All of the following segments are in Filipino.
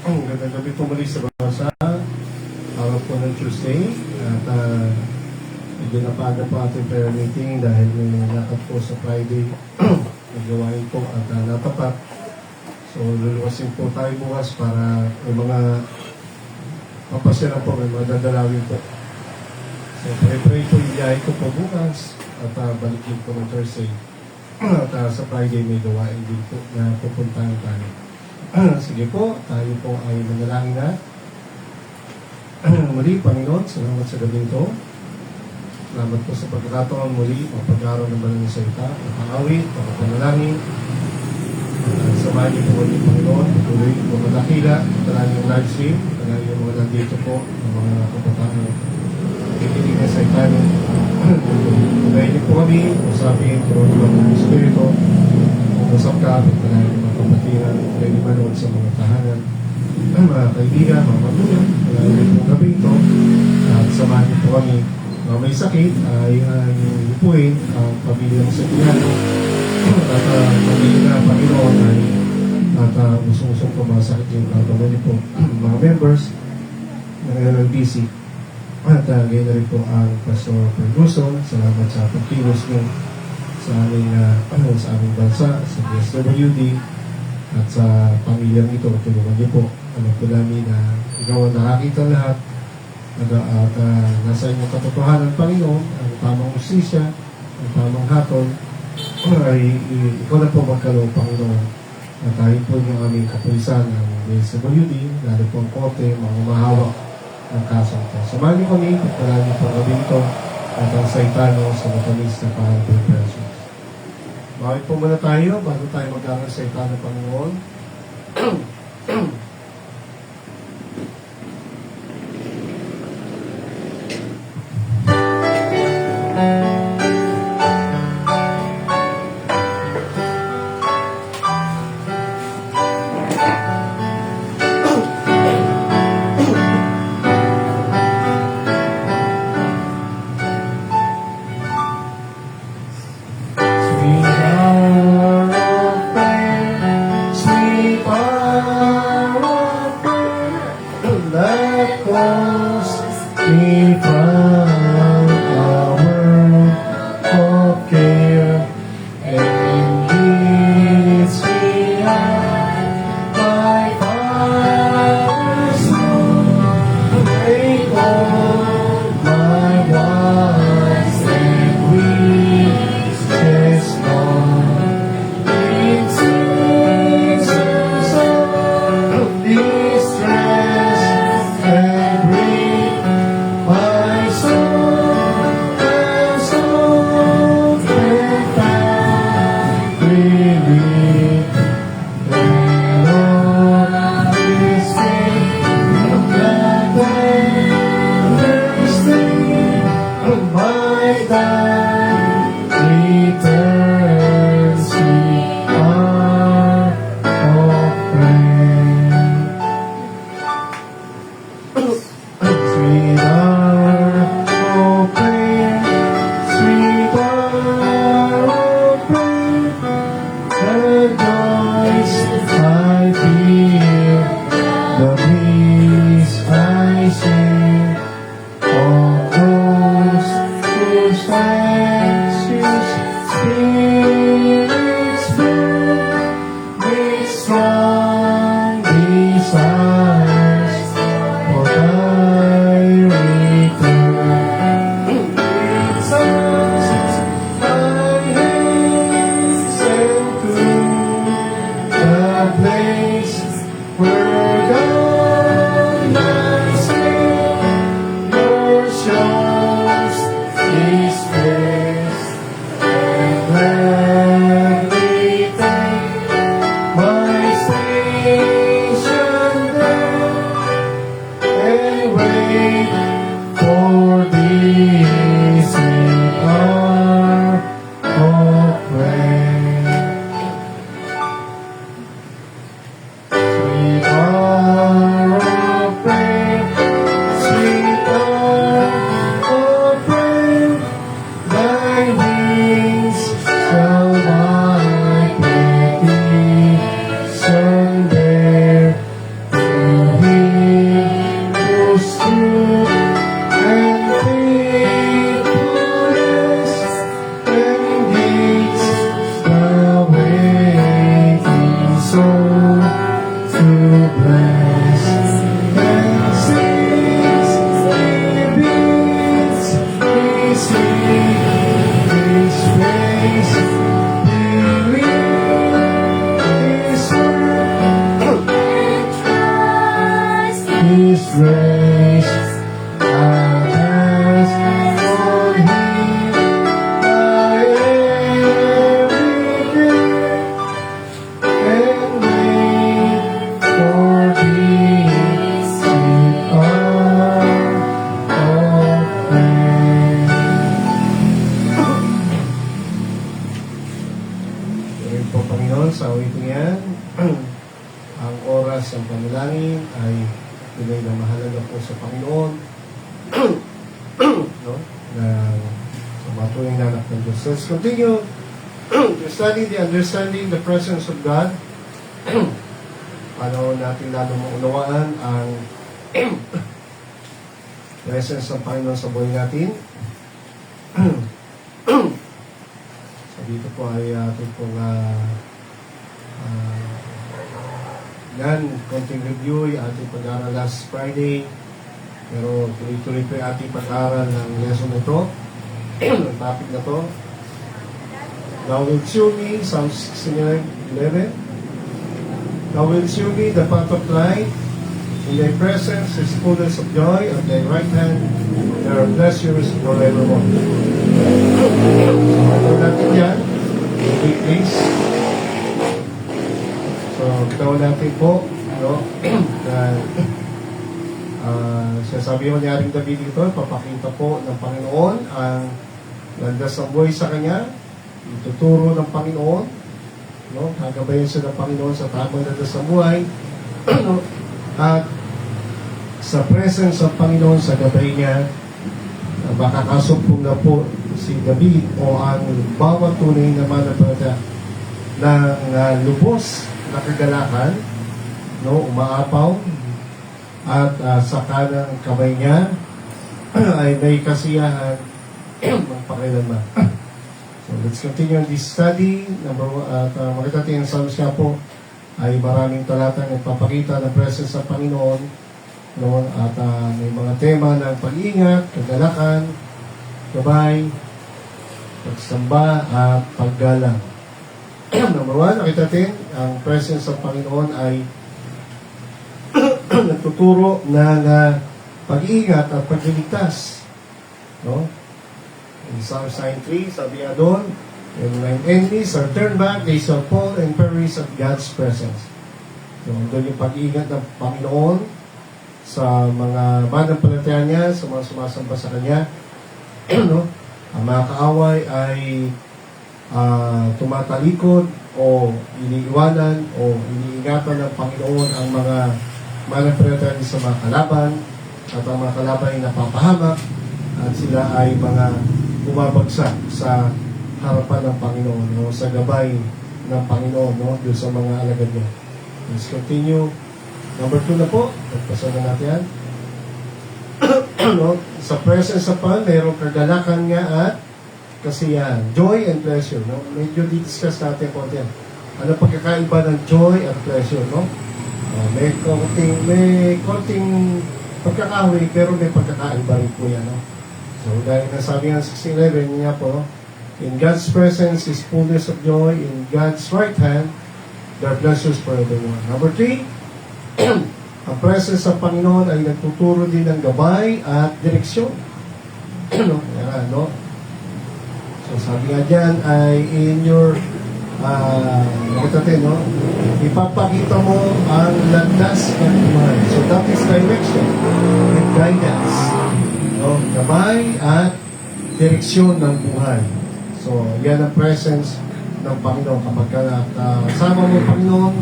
Gandang gabi po muli sa bansa. Araw po ng Tuesday. At medyo napaga po ating prayer meeting dahil may lakad po sa Friday. Nagawain po at natapat. So luluwasin po tayo bukas para may mga papasyalan po, may mga dadalawin po. So pray po yung biyahe ko po bukas at balikin po ng Thursday. At sa Friday may gawain din po na pupuntahan tayo. Sige po, tayo po ay manalangin na. Muli, Panginoon, salamat sa gabing ito. Salamat po sa pagkakataon muli, mapag-araw ng banal na salita, mapangawit, mapagpanalangin. Samahan niyo po muli, Panginoon, patuloy po madakila, talangin yung live stream, talangin yung mga nandito po, ang mga kapataan nakikinig na salita niyo. Pagayin niyo po kami, usapin, turuan niyo ang Espiritu, usap ka, talangin yung mga kapatiran, pwede manood sa mga tahanan, mga kaibigan, mga magulang, talangin po gabi ito, at samahan niyo po kami. May sakit, yung upuin, ang pamilya ng Sakiyano, at pamilya na Panginoon ay at usong-usong po mga sakit yung pagpapalali po mga members ng LLBC. At ganyan na rin po ang Pastor Ferguson. Salamat sa pagkilos niyo sa aming bansa, sa DSWD, at sa pamilyang ito. Tulungan niyo po. Alam po namin na ikaw ang nakakita lahat at nasa inyong katotohanan, Panginoon, ang tamang usisya, ang tamang hatol, ay ikaw na po magkaloob, Panginoon. At tayo po yung aming kapulisan ng DSWD, lalo po ang kote, mga mahawak ng kasong ito. Samahan niyo kami, pagkalaan niyo po gabi ito, at ang saitano sa matamis na parang preparation. Bakit po muna tayo, bago tayo mag-aaral sa saitano, Panginoon. His grace. I ask for Him by every day, and wait for His sweet arm of faith. Ngayon po, Panginoon, sa awiting yan, ang oras ng panalangin ay tunay na mahalaga po sa Panginoon. No? Na sa mga tunay na anak ng Diyos. So let's continue to study the understanding the presence of God. Paano natin lalo maunawaan ang presence ng Panginoon sa buhay natin. So dito po ay ating pong yan, konting review, yung ating pag-aaral last Friday. Pero tuloy-tuloy po yung ating pag-aaral ng lesson na ito, ng topic na to. Thou wilt shew me, Psalm 69:11. Thou wilt shew me the path of life. In thy presence is fullness of joy, at thy right hand there are pleasures forevermore. So, ito natin yan. Please. So, gawin natin po, no? Na sasabi mo ni Aring David dito, papakita po ng Panginoon ang landas ng buhay sa Kanya, ituturo ng Panginoon, no? Gagabayan siya ng Panginoon sa tamang landas ng buhay, no? At sa presence ng Panginoon, sa gabay niya, makakasumpong na po si David o ang bawat tunay na mananampalataya ng lubos na kagalakan, no? Umaapaw, at sa kanang kamay niya ay may kasiyahan magpakailanman. So let's continue this study. Makita natin ang Psalms nga po ay maraming talatang nagpapakita ng presence ng Panginoon, no? At may mga tema ng pag-iingat, kagalakan, gabay, pagsamba at paggalang. Number 1, nakita natin ang presence ng Panginoon ay nagtuturo ng pag-iingat at pagliligtas, no? In Psalm 93, sabi nga doon, when mine enemies are turned back, they shall fall and perish at God's presence. So, doon yung pag-iingat ng Panginoon sa mga mananampalataya niya, sa mga sumasamba sa Kanya. No? Ang mga kaaway ay tumatalikod o iniiwanan o iniingatan ng Panginoon ang mga mananampalataya sa mga kalaban, at ang mga kalaban ay napapahamak at sila ay mga bumabagsak sa harapan ng Panginoon, no? Sa gabay ng Panginoon, no? Doon sa mga alagad niya. Let's continue. Number 2 na po. Pagpasa na natin yan. No? Sa presence ng Panginoon, mayroong kagalakan nga at kasiyahan. Joy and pleasure. No? Medyo di-discuss natin po yan. Ano pagkakaiba ng joy at pleasure, no? May konting pagkakahoy, pero may pagkakaiba rin po yan, no? So, dahil nasabi nga 16:11 niya po, in God's presence is fullness of joy, in God's right hand, there are pleasures forevermore. Number 3, ang presence ng Panginoon ay nagtuturo din ng gabay at direksyon. No? Yan, no? So, sabi nga dyan ay in your nakita natin, no? Ipapakita mo ang landas ng buhay. So that is direction and guidance, no? Gabay at direksyon ng buhay. So yan ang presence ng Panginoon. Kapag kasama mo ang Panginoon,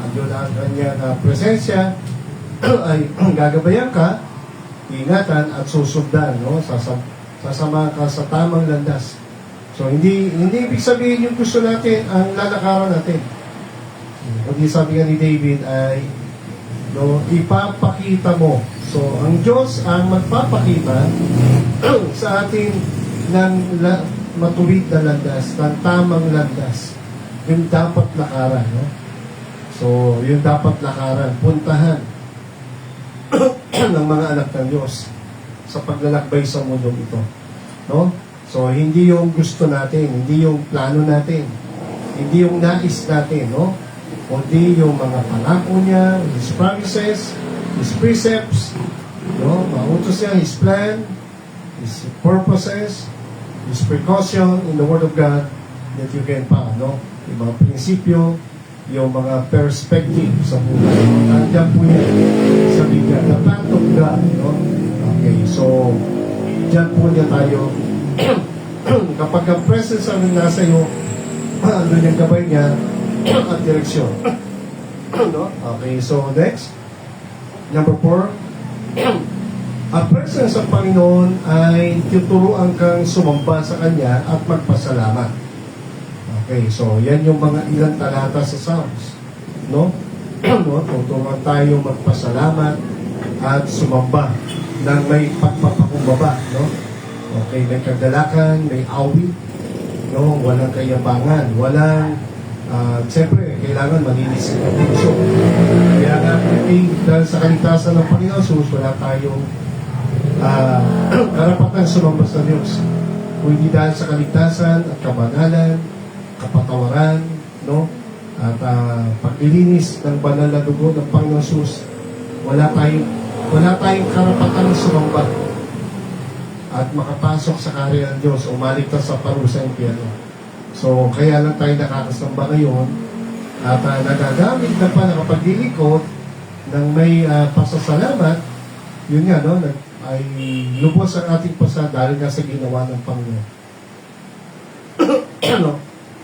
andun ang kanyang presensya, ay gagabayan ka, ingatan at susundan, no? Sasama ka sa tamang landas. So, hindi ibig sabihin yung gusto natin ang lalakaran natin. Kundi sabi nga ni David ay, no, ipapakita mo. So, ang Diyos ang magpapakita sa atin ng matuwid na landas, ng tamang landas. Yung dapat lakaran, no? So, yung dapat lakaran, puntahan ng mga anak ng Diyos sa paglalakbay sa mundong ito. No? So, hindi yung gusto natin, hindi yung plano natin, hindi yung nais natin, no? kundi yung mga pangako niya, His promises, His precepts, no? Mautos niya, His plan, His purposes, His precaution in the Word of God that you can find, no? Yung mga prinsipyo, yung mga perspective sa buhay. Nandiyan po yan sa Biblia. The plan of God, no? Okay, so, diyan po niya tayo. Kapag ang presence ang nasa iyo, ano yung gabay niya at direksyon. No? Okay, so next. Number 4. Ang presence ng Panginoon ay tuturuan kang sumamba sa Kanya at magpasalamat. Okay, so yan yung mga ilang talata sa Psalms. No? No? Tuturuan tayo magpasalamat at sumamba ng may pagpapakumbaba. No? Okay, may kagalakan, may awit, no? Walang kayabangan, walang, siyempre, kailangan malinis ang puso. Kaya nga, dahil sa kaligtasan ng Panginoon, wala tayong karapatan sumamba sa Diyos. Kung hindi dahil sa kaligtasan at kabanalan, kapatawaran, no? At paglilinis ng banal na dugo ng Panginoon Jesus, wala tayong karapatan sumamba at makapasok sa karya ng Diyos o maligtas sa parusa ng impyerno. So, kaya lang tayo nakakasamba ngayon at nagagamit na pa nakapaglilikod ng may pasasalamat, yun nga, no, ay lubos ang ating pasa dahil nga sa ginawa ng Panginoon. No?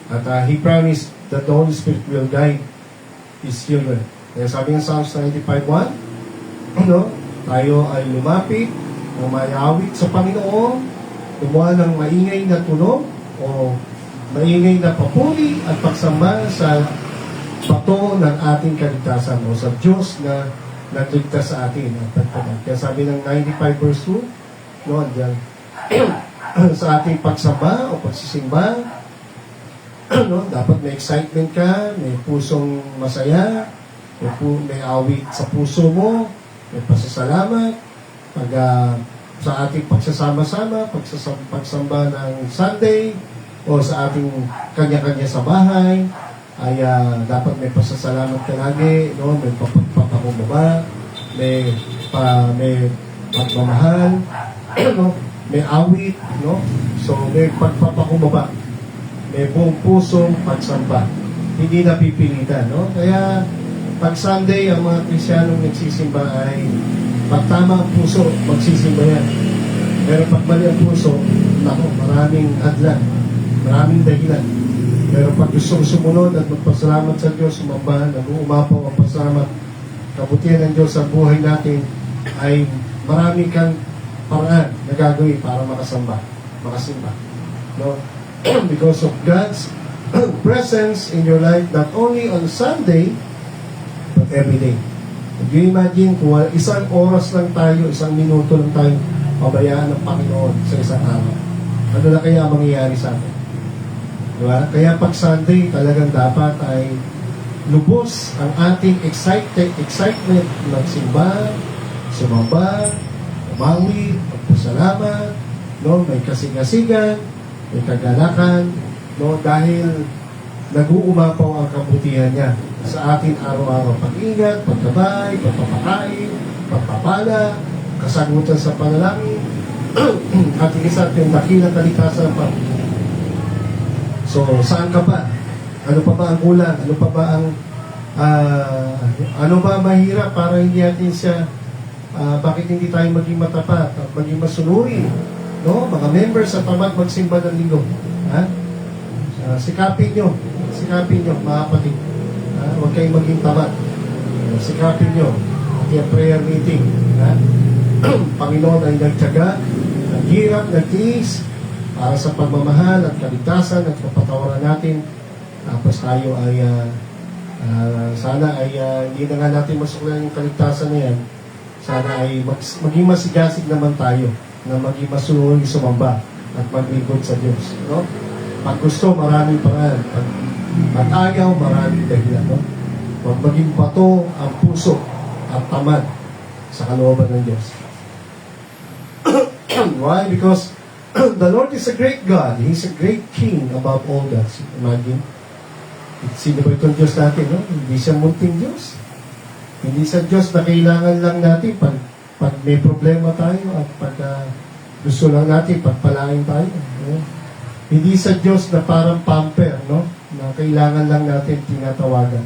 At He promised that the Holy Spirit will guide His children. Kaya sabi ng Psalms 95:1, no, tayo ay lumapit ng mayawit sa Panginoon, gumawa ng maingay na tunog o maingay na papuri at pagsamba sa bato ng ating kaligtasan o sa Diyos na nagligtas sa atin. Kaya sabi ng 95 verse 2, no, diyan, sa ating pagsamba o pagsisimba, no, dapat may excitement ka, may pusong masaya, may awit sa puso mo, may pasasalamat, pag sa ating pagsasama-sama, pagsamba ng Sunday, o sa ating kanya-kanya sa bahay, ay dapat may pasasalamat ka lagi, no? May papakumbaba, may pagmamahal, no? May awit, no? So, may pagpapakumbaba, may buong pusong pagsamba. Hindi napipilitan, no? Kaya, pag Sunday, ang mga Kristiyanong nagsisimba ay pag tama ang puso, magsisimba yan. Pero pag mali ang puso, maraming hadlan, maraming dahilan. Pero pag gustong sumunod at magpasalamat sa Diyos, sumamba, nag-uumapaw ang pasalamat, kabutihan ng Diyos sa buhay natin, ay marami kang paraan na gagawin para makasimba. No? Because of God's presence in your life, not only on Sunday, but every day. Can you imagine kung isang oras lang tayo, isang minuto lang tayo pabayaan ng Panginoon sa isang araw? Ano na kaya mangyayari sa atin? Diba? Kaya pag Sunday, talagang dapat ay lubos ang ating excitement magsimba, sumamba, umawi, magpasalamat, no? May kasigasigan, may kagalakan, no? Dahil nag-uumapaw ang kabutihan niya sa ating araw-araw. Pag-ingat, pagkabay, pagpapakain, pagpapala, kasagutan sa panalangin, at isa yung dakilang kaligtasan pa. So, saan ka pa? Ano pa ba ang kulang? Ano pa ba ang ano ba mahirap para hindi natin siya bakit hindi tayo maging matapat at maging masunuri? No? Mga members sa tamad magsimba ng linggo. Ha? Sikapin nyo, mga kapatid. Huwag kayong maging tamad. Sikapin nyo. Yung prayer meeting. Panginoon ay nagtyaga, naghirap, nagtiis para sa pagmamahal at kaligtasan at kapatawaran natin. Tapos tayo ay sana ay hindi na nga natin masuklan yung kaligtasan na yan. Sana ay maging masigasig naman tayo na maging masunod, sumamba at maglingkod sa Diyos. No? Pag gusto, maraming paraan. Pag ayaw, maraming dahilan. No? Pag maging bato ang puso at tamad sa kalooban ng Diyos. Why? Because the Lord is a great God. He's a great King above all gods. Imagine. Sino ba itong Diyos natin, no? Hindi siya munting Diyos. Hindi sa Diyos na kailangan lang natin pag may problema tayo at pag gusto lang natin pagpalain tayo. No? Hindi sa Diyos na parang pamper, no? Na kailangan lang natin tinatawagan.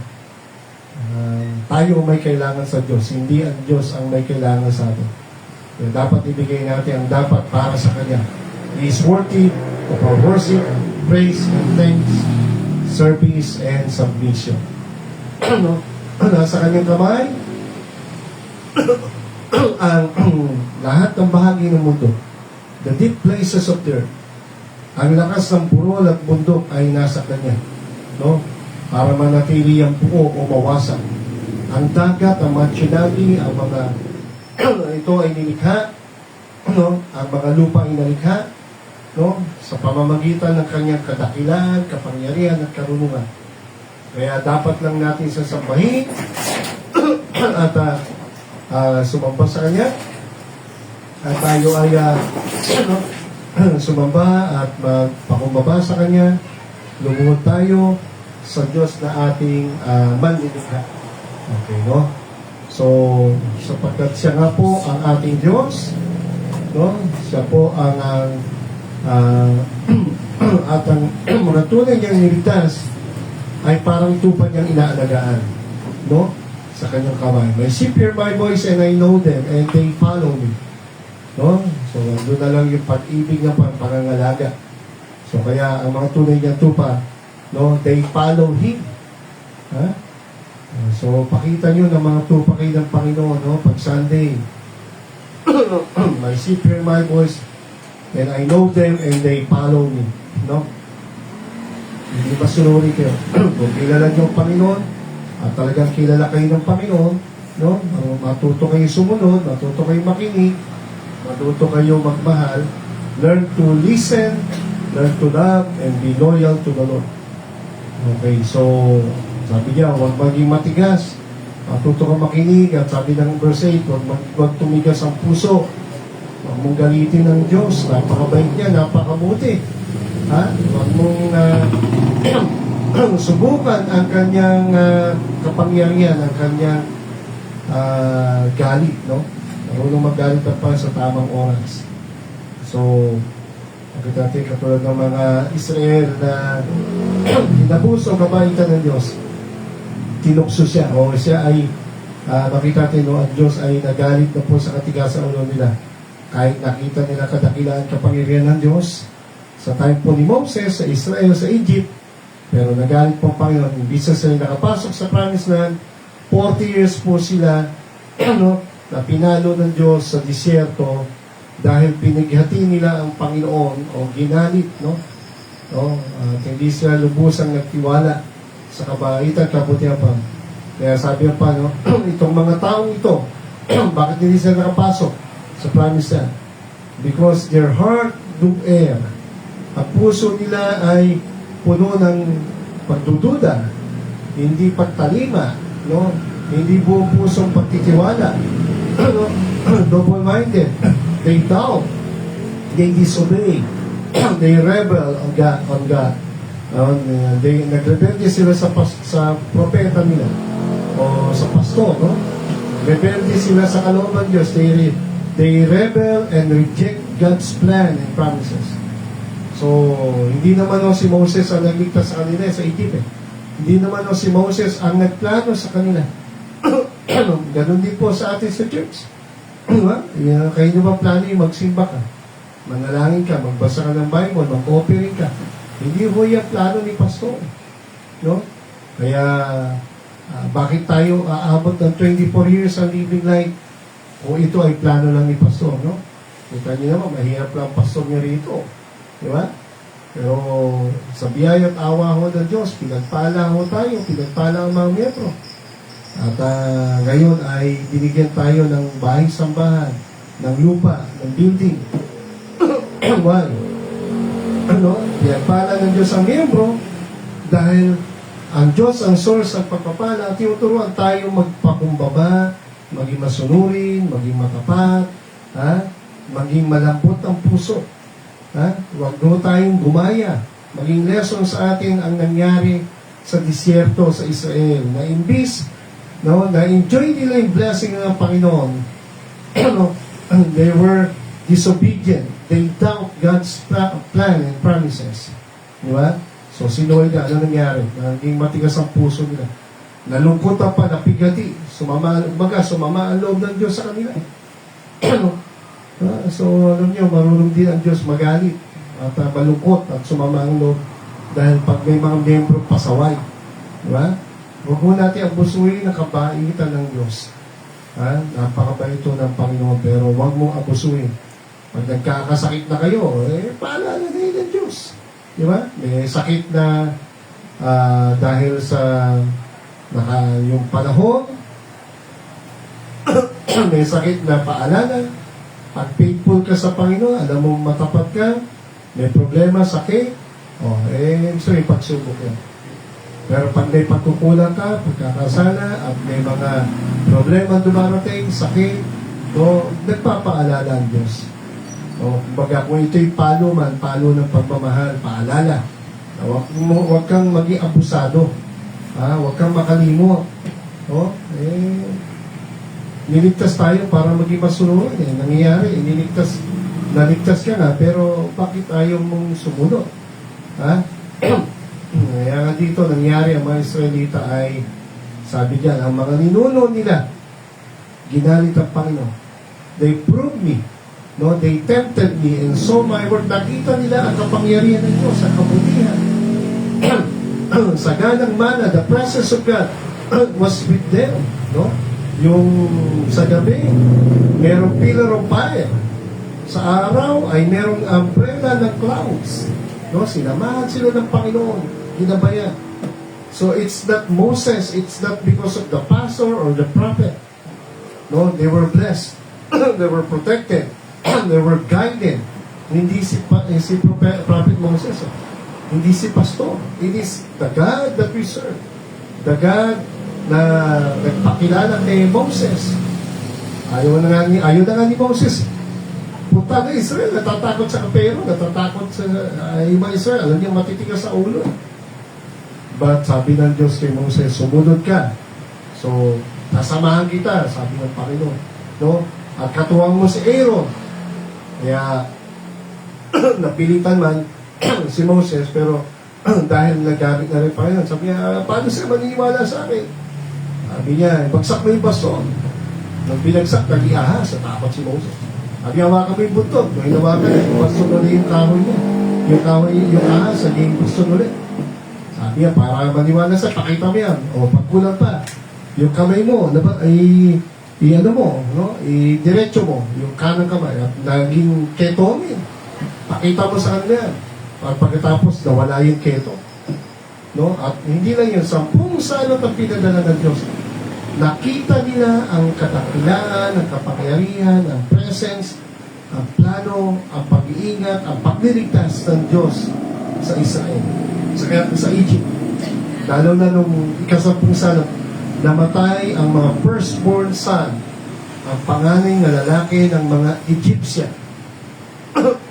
Tayo may kailangan sa Diyos, hindi ang Diyos ang may kailangan sa atin. So, dapat ibigay natin ang dapat para sa Kanya. He is worthy of our worship, praise, and thanks, service, and submission. No? Nasa Kanyang kamay ang lahat ng bahagi ng mundo. The deep places of the earth. Ang lakas ng burol at bundok ay nasa Kanya. No? Para manatili ang buo o mawasak. Ang dagat, ang mga tsunami, ang mga ito ay nilikha. No? Ang mga lupa ay nalikha. No? Sa pamamagitan ng Kanyang kadakilan, kapangyarihan at karunungan. Kaya dapat lang natin sasambahin at sumamba sa Kanya. At tayo ay sumamba at magpakumbaba sa Kanya. Lumuhod tayo sa Diyos na ating manlilikha. Okay, no? So, sapagkat siya nga po ang ating Diyos, no? Siya po ang at ang mga tunay niyang niligtas ay parang tupa niyang inaalagaan, no? Sa kanyang kamay. My sheep hear my voice and I know them and they follow me. No? So, doon na lang yung pag-ibig ng pangangalaga. So, kaya ang mga tunay niyang tupa, no? They follow Him. Ha? So, pakita nyo ng mga tupa kayo ng Panginoon, no? Pag Sunday. My sheep hear my voice and I know them and they follow me. No? Hindi ba sunuri kayo? Kung kilala nyo ang Panginoon, at talagang kilala kayo ng Panginoon, no? Matuto kayo sumunod, matuto kayo makinig, matuto kayo magmahal, learn to listen, learn to love, and be loyal to the Lord. Okay, so, sabi niya, huwag maging matigas, matuto ka makinig, at sabi ng verse 8, huwag tumigas ang puso, huwag mong galitin ng Diyos, napakabait niya, napakabuti. Ha? Huwag mong subukan ang kanyang kapangyarihan, ang kanyang galit, no? Marunong magalit pa sa tamang oras. So, nakita natin katulad ng mga Israel na kinabuso kabaitan ng Diyos, tinukso siya, o siya ay nakita natin, no, ang Diyos ay nagalit na po sa katigasan ulo nila. Kahit nakita nila kadakilaan kapangyarihan ng Diyos, sa time po ni Moses, sa Israel, sa Egypt, pero nagalit po ang Panginoon. Hindi sila nakapasok sa promised land. 40 years po sila na pinalo ng Diyos sa disyerto dahil pinighati nila ang Panginoon o ginalit. At hindi sila lubusang nagtiwala sa kabaitan, kabutihan pa. Kaya sabi pa, itong mga taong ito, bakit hindi sila nakapasok sa promised land? Because their heart do err. Ang puso nila ay puno ng pagdududa, hindi pagtalima, no? Hindi buong pusong pagtitiwala, double-minded, they doubt, they disobey, they rebel on God. They nagrebelde sila sa propeta nila o sa pastor, no? Rebelde sila sa kalooban Diyos. They rebel and reject God's plan and promises. So, hindi naman si Moses ang nagligtas sa kanila sa Egypt. Hindi naman si Moses ang nagplano sa kanila. Ganon din po sa atin sa church. Kayo nyo ba plano yung magsimba ka? Manalangin ka, magbasa ka ng Bible, mag-offering ka. Hindi ho yung plano ni pastor. No? Kaya, bakit tayo aabot ng 24 years ang living life? O ito ay plano lang ni pastor, no? Kita nyo naman, mahirap lang pastor niya rito. Diba? Pero sa biyaya at awa ho ng Diyos, pinagpala ho tayo, pinagpala ang mga miyembro. At ngayon ay binigyan tayo ng bahay-sambahan, ng lupa, ng building. Why? Pinagpala ng Diyos ang miyembro dahil ang Diyos ang source ng pagpapala at tinuturuan tayo magpakumbaba, maging masunurin, maging matapat, maging malambot ang puso. Huwag doon tayong gumaya. Maging lesson sa atin ang nangyari sa disyerto sa Israel, na imbis, no, na-enjoy nila yung blessing ng Panginoon, no, they were disobedient. They doubt God's plan and promises. Di ba? So, sinoy na, ano nangyari? Naging matigas ang puso nila. Nalungkot pa, napigati. Sumama ang loob ng Diyos sa kanila. So, alam niyo, marunong din ang Diyos magalit at malungkot at sumama ang loob dahil pag may mga membro pasaway. Diba? Huwag mo natin abusuin ang kabaitan ng Diyos. Napakabait ito ng Panginoon, pero huwag mong abusuin. Pag nagkakasakit na kayo, paalala na yun ng Diyos. Diba? May sakit na dahil sa yung panahon, may sakit na paalala. Pag faithful ka sa Panginoon, alam mo matapat ka, may problema, sakit, so ipagsubok yan. Pero pag may pagkukulang ka, pagkakasala, at may mga problema dumarating, sakit, nagpapaalala ang Diyos. Kumbaga, kung ito'y palo man, palo ng pagmamahal, paalala. Huwag kang maging abusado. Huwag kang makalimot. Niligtas tayo para maging masunod. Nangyayari, naligtas ka na, pero bakit ayaw mong sumunod? Kaya nga dito, nangyari ang mga Israelita ay, sabi diyan, ang mga ninuno nila, ginalit ang Panginoon. They proved me. No, they tempted me and so my word. Nakita nila ang kapangyarihan ng Diyos, ang kabutihan. Sa ganang mana, the presence of God was with them. No? Yung sa gabi, merong pillar of fire. Sa araw ay merong umbrella ng clouds. No? Sinamahan sila ng Panginoon. Ginabayan. So it's not Moses, it's not because of the pastor or the prophet. No, they were blessed. They were protected. They were guided. Hindi si Prophet Moses. Hindi si pastor. It is the God that we serve. The God na nagpakilala kay Moses. Ayaw na nga ni Moses. Punta na Israel, natatakot sa kapero, natatakot sa ibang Israel. Alam niya, matitigas sa ulo. But sabi ng Diyos kay Moses, sumunod ka. So, nasamahan kita, sabi ng Panginoon. No? At katuwang mo si Aaron. Kaya, napilitan man si Moses, pero dahil nagamit na rin Panginoon, sabi niya, paano sila maniniwala sa akin? Sabi niya, bagsak mo yung baston. Nang binagsak, nag-iahas, sa takot si Moses. Sabi niya, hawakan mo yung buntot. Nung hinawakan, yung baston ulit yung kahoy niya. Yung ahas, naging baston ulit. Sabi niya, para maniwala sa, pakita mo yan. O, pagkulang pa, yung kamay mo, diretso mo, yung kanang kamay, at naging ketonin. Pakita mo sa kanila yan. At pagkatapos, nawala yung keto. No? At hindi lang yun, 10 salot ang pinadala ng Diyos. Nakita nila ang kadakilaan, ang kapangyarihan, ang presence, ang plano, ang pag-iingat, ang pagliligtas ng Diyos sa Israel, sa Egypt. Lalo na nung ika-10 salot, namatay ang mga firstborn son, ang panganay na lalaki ng mga Egyptian.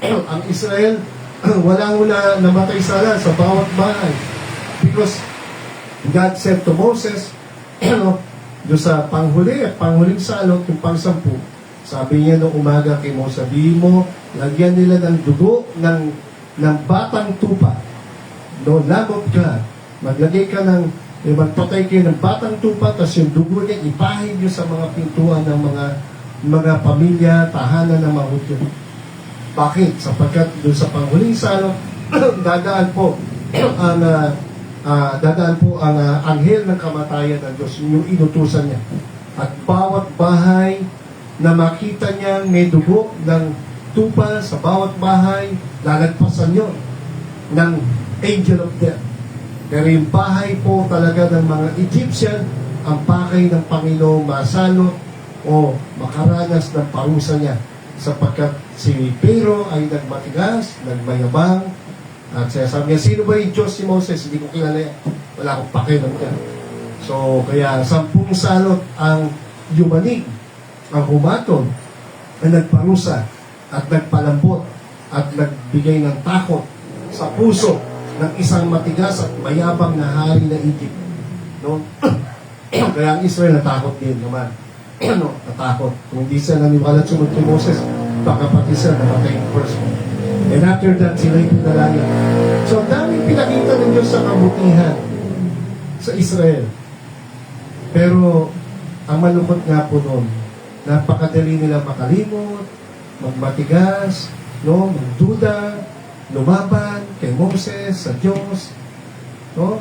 Ang Israel, walang namatay sala sa bawat bahay. Because God said to Moses, doon sa panghuling salot, yung pang-10, sabi niya noong umaga kay Moses, sabihin mo, lagyan nila ng dugo ng batang tupa. No, Lamb of God. Maglagay ka magpatay kayo ng batang tupa, tapos yung dugo niya, ipahin niyo sa mga pintuan ng mga pamilya, tahanan ng mga Hudyo. Bakit? Sapagkat doon sa panghuling salot, dadaan po ang anghel ng kamatayan ng Diyos, yung inutusan niya. At bawat bahay na makita niya may dugo ng tupa sa bawat bahay, lalagpasan yun ng angel of death. Pero yung bahay po talaga ng mga Egyptian, ang pakay ng Panginoon masalot o makaranas ng parusa niya. Sapagkat si Pero ay nagmatigas, nagmayabang, at sabi niya, sino ba yung Diyos si Moses? Hindi ko kilala yan. Wala akong pakialam yan. So, kaya 10 salot ang yumanig, ang humatol, ang nagparusa, at nagpalambot, at nagbigay ng takot sa puso ng isang matigas at mayabang na hari na Egypt. No? Kaya ang Israel natakot din naman. No? Natakot. Kung hindi sila naniwala sumunod kay Moses, baka pati sila namatay in first one. And after that, sila yung pinalaya. So, ang daming pinakita ng Diyos sa kabutihan sa Israel. Pero, ang malungkot nga po noon, napakadali nila makalimot, magmatigas, no, magduda, lumaban kay Moses, sa Diyos. No?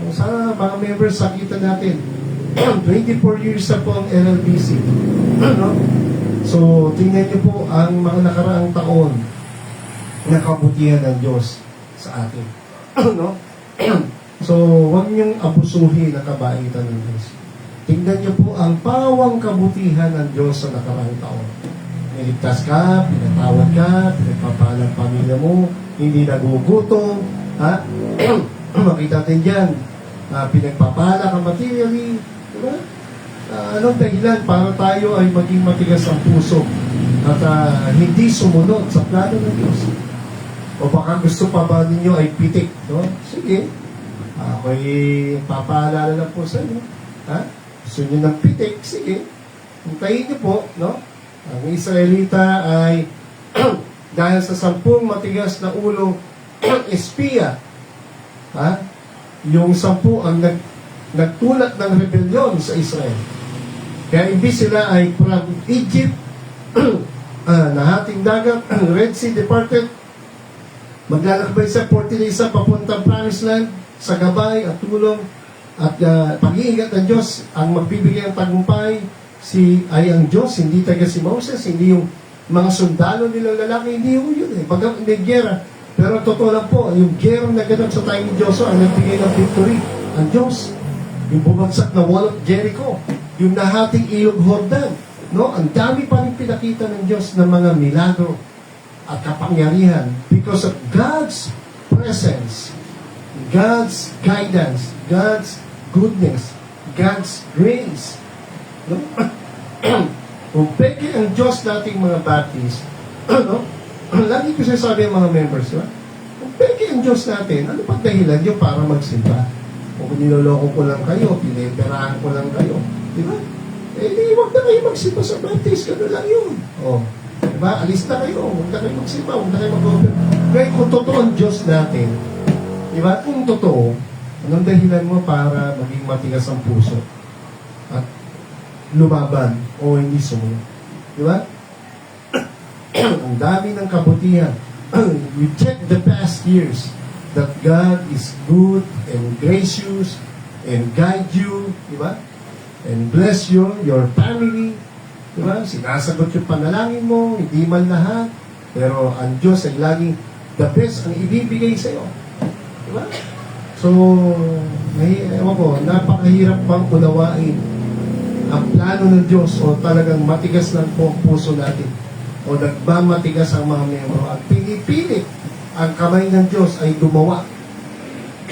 Sana mga members, sakita natin. 24 years na po ang LLBC. No? So, tingnan niyo po ang mga nakaraang taon na kabutihan ng Diyos sa atin. No? So, huwag niyong abusuhin ang kabaitan ng Diyos. Tingnan niyo po ang pawang kabutihan ng Diyos sa nakaraang taon. Niligtas ka, pinatawad ka, pinagpapalang pamilya mo, hindi nagugutom, ha? Makita natin dyan, pinagpapala ka materially, diba? Anong dahilan para tayo ay maging matigas ang puso at hindi sumunod sa plano ng Diyos? O baka gusto pa ba ninyo ay pitik, no? Sige, ako'y papaalala lang po sa inyo, ha? Gusto nyo ng pitik, sige, hintayin nyo po, no? Ang Israelita ay dahil sa 10 matigas na ulong espiya, ha? Yung 10 ang nagtulak ng rebellion sa Israel. Kaya imbis sila ay from Egypt, nahating dagat, Red Sea departed, maglalakbay sa 40 days sa papuntang Promised Land, sa gabay at tulong at pag-iingat ng Diyos ang magbibigay ng tagumpay. Ay ang Diyos, hindi taga si Moses, hindi yung mga sundalo nilang lalaki, hindi yung yun eh. Pag may gera. Pero totoo lang po, yung gera na ganap sa tayo ni Joshua, ang nagbigay ng victory, ang Diyos. Yung bumagsak na wall of Jericho, yung nahating ilog Jordan, no? Ang dami pa rin pinakita ng Diyos ng mga milagro at kapangyarihan because of God's presence, God's guidance, God's goodness, God's grace. No? Kung peke ang Diyos nating mga baptists, no? Lagi ko sinasabi ang mga members, diba? Kung peke ang Diyos natin, ano pa dahilan nyo para magsimba? O kung niloloko ko lang kayo, piniperahan ko lang kayo, diba? Eh, huwag na kayo magsimba sa baptist, gano'n lang yun. O, diba? Alis na kayo, huwag na kayo magsimba, huwag na kayo mag-open. Kaya kung totoo ang Diyos natin, diba? Kung totoo, anong dahilan mo para maging matigas ang puso? At lumaban o hindi sumunod. Di ba? Ang dami ng kabutihan. You check the past years that God is good and gracious and guide you, di ba? And bless you, your family, di ba? Sinasagot yung panalangin mo, hindi man lahat, pero ang Diyos ay laging the best ang ibibigay sa iyo. Di ba? So, ewan ko, napakahirap bang unawain ang plano ng Diyos o talagang matigas lang po ang puso natin o nagmamatigas ang mga membro at pinipilit ang kamay ng Diyos ay gumawa.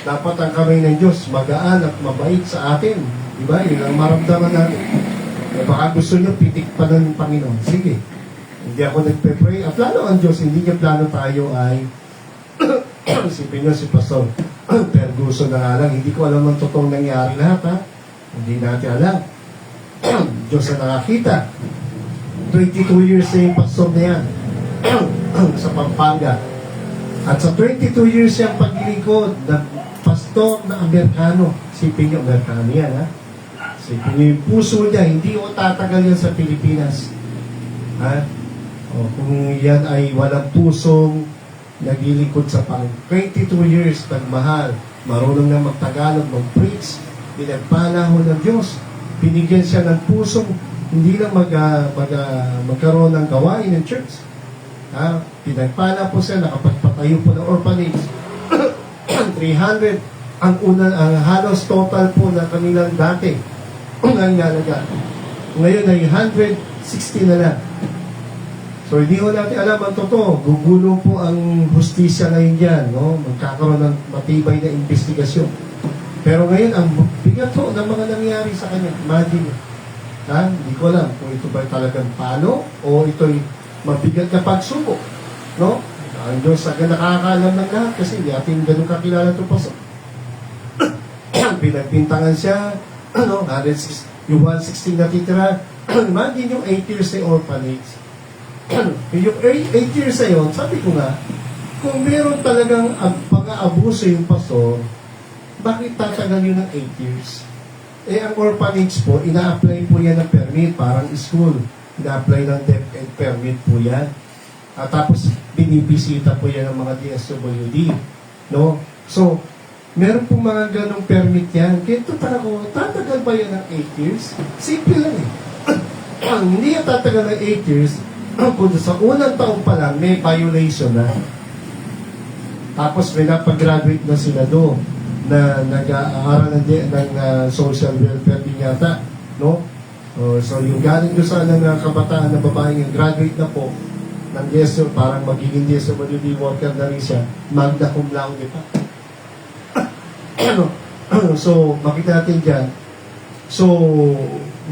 Dapat ang kamay ng Diyos magaan at mabait sa atin. Diba? Yun ang maramdaman natin. E baka gusto nyo pitik pa ng Panginoon. Sige. Hindi ako nagpe-pray. Ang plano ang Diyos, hindi niya plano tayo ay isipin nyo si Pastor Perguso na nga lang. Hindi ko alam ang totoong nangyari lahat, ha? Hindi natin alam. Diyos na nakakita. 22 years na yung pastor na yan sa Pampanga. At sa 22 years yung paglilingkod na pastor na Amerikano. Sipin nyo, Amerikano yan, ha? Sipin nyo yung puso niya, hindi o tatagal yan sa Pilipinas. Ha? O, kung yan ay walang pusong naglilingkod sa Panginoon. 22 years, nagmahal, marunong na magtagalog, mag-preach, pinagpanahon ng Diyos. Binigyan siya ng pusong hindi lang magkaroon ng gawain ng church. Ha? Pinagpala po siya, nakapagpatayo po ng orphanage. 300 ang halos total po na kanilang dati ang nalaga. Ngayon ay 160 na lang. So hindi ko natin alam ang totoo. Gugulo po ang hustisya ngayon dyan. No? Magkakaroon ng matibay na investigasyon. Pero ngayon, ang bigat po ng mga nangyari sa kanya. Imagine. Ha? Hindi ko alam kung ito ba talagang palo o ito'y mabigat na pagsubok. No? Ang Diyos agad nakakaalam ng lahat kasi hindi atin ganun kakilala ito pa. Pinagpintangan siya, 106, yung 116 na titira. Imagine yung 8 years sa orphanage. Yung 8 years sa yun, sabi ko nga, kung meron talagang pang-aabuso yung pastor, bakit tatagal yun ng 8 years? Ang orphanage po, ina-apply po yan ng permit, parang school. Ina-apply ng DepEd permit po yan. At tapos, binibisita po yan ng mga DSWD. No? So, meron po mga ganong permit yan. Kaya tutara ko, tatagal ba yan ng 8 years? Simple lang eh. Hindi yan tatagal ng 8 years, kung sa unang taon pa lang, may violation na. Tapos, may napag-graduate na sila doon na nag-aaral ng social welfare din yata, no? So yung galing doon sa ng kabataan na babae yung graduate na po ng DSO, parang magiging DSWD worker na rin siya, magna cum laude pa. So makita natin dyan, so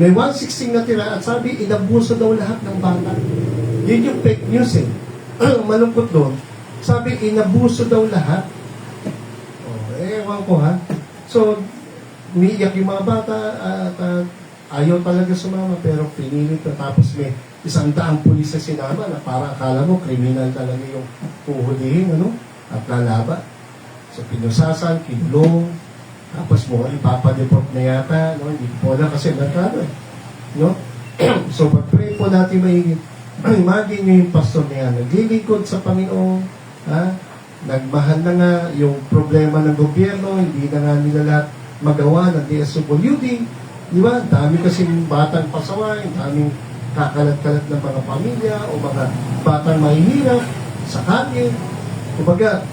may 116 na tira at sabi inabuso daw lahat ng bata. Yun yung fake news eh. Malungkot doon, sabi inabuso daw lahat. Ewan ko ha. So, umiiyak yung mga bata at ayaw talaga sumama pero pinilit na. Tapos may 100 pulis na sinama na parang akala mo kriminal talaga yung puhulihin at lalaba. So, pinusasan, kinulong, tapos mo ipapadeport na yata. Hindi po na kasi merkado eh. So, pag-pray po natin maigit. Imagine nyo yung pastor na yan. Naglilingkod sa Panginoon. Nagmahal na nga yung problema ng gobyerno, hindi na nga nila lahat magawa ng DSWD. Di ba? Dami kasing batang pasaway, daming kakalat-kalat ng mga pamilya o mga batang mahihirap sa kanya. Kumbaga,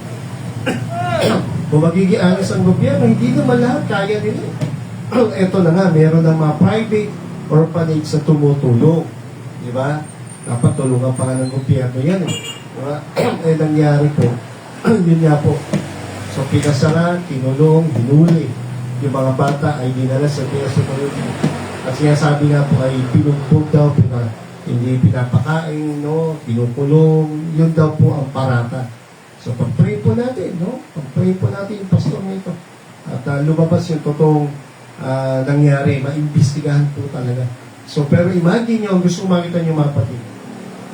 kung magigianis ang gobyerno, hindi naman lahat kaya nila. Ito na nga, meron ng mga private orphanage na tumutulong. Di ba? Dapat tulungan pa nga ng gobyerno yan eh. Diba? Nangyari po, yun nga po. So, pinasara, kinulong, hinuli. Yung mga bata ay dinala sa DSWD. At sinasabi nga po ay pinumpog daw, hindi pinapakain, pinukulong. Yun daw po ang parata. So, pag-pray po natin, Pag-pray po natin yung pastor na ito. At lumabas yung totoong nangyari. Maimbestigahan po talaga. So, pero imagine nyo, gusto ko makita nyo mga kapatid.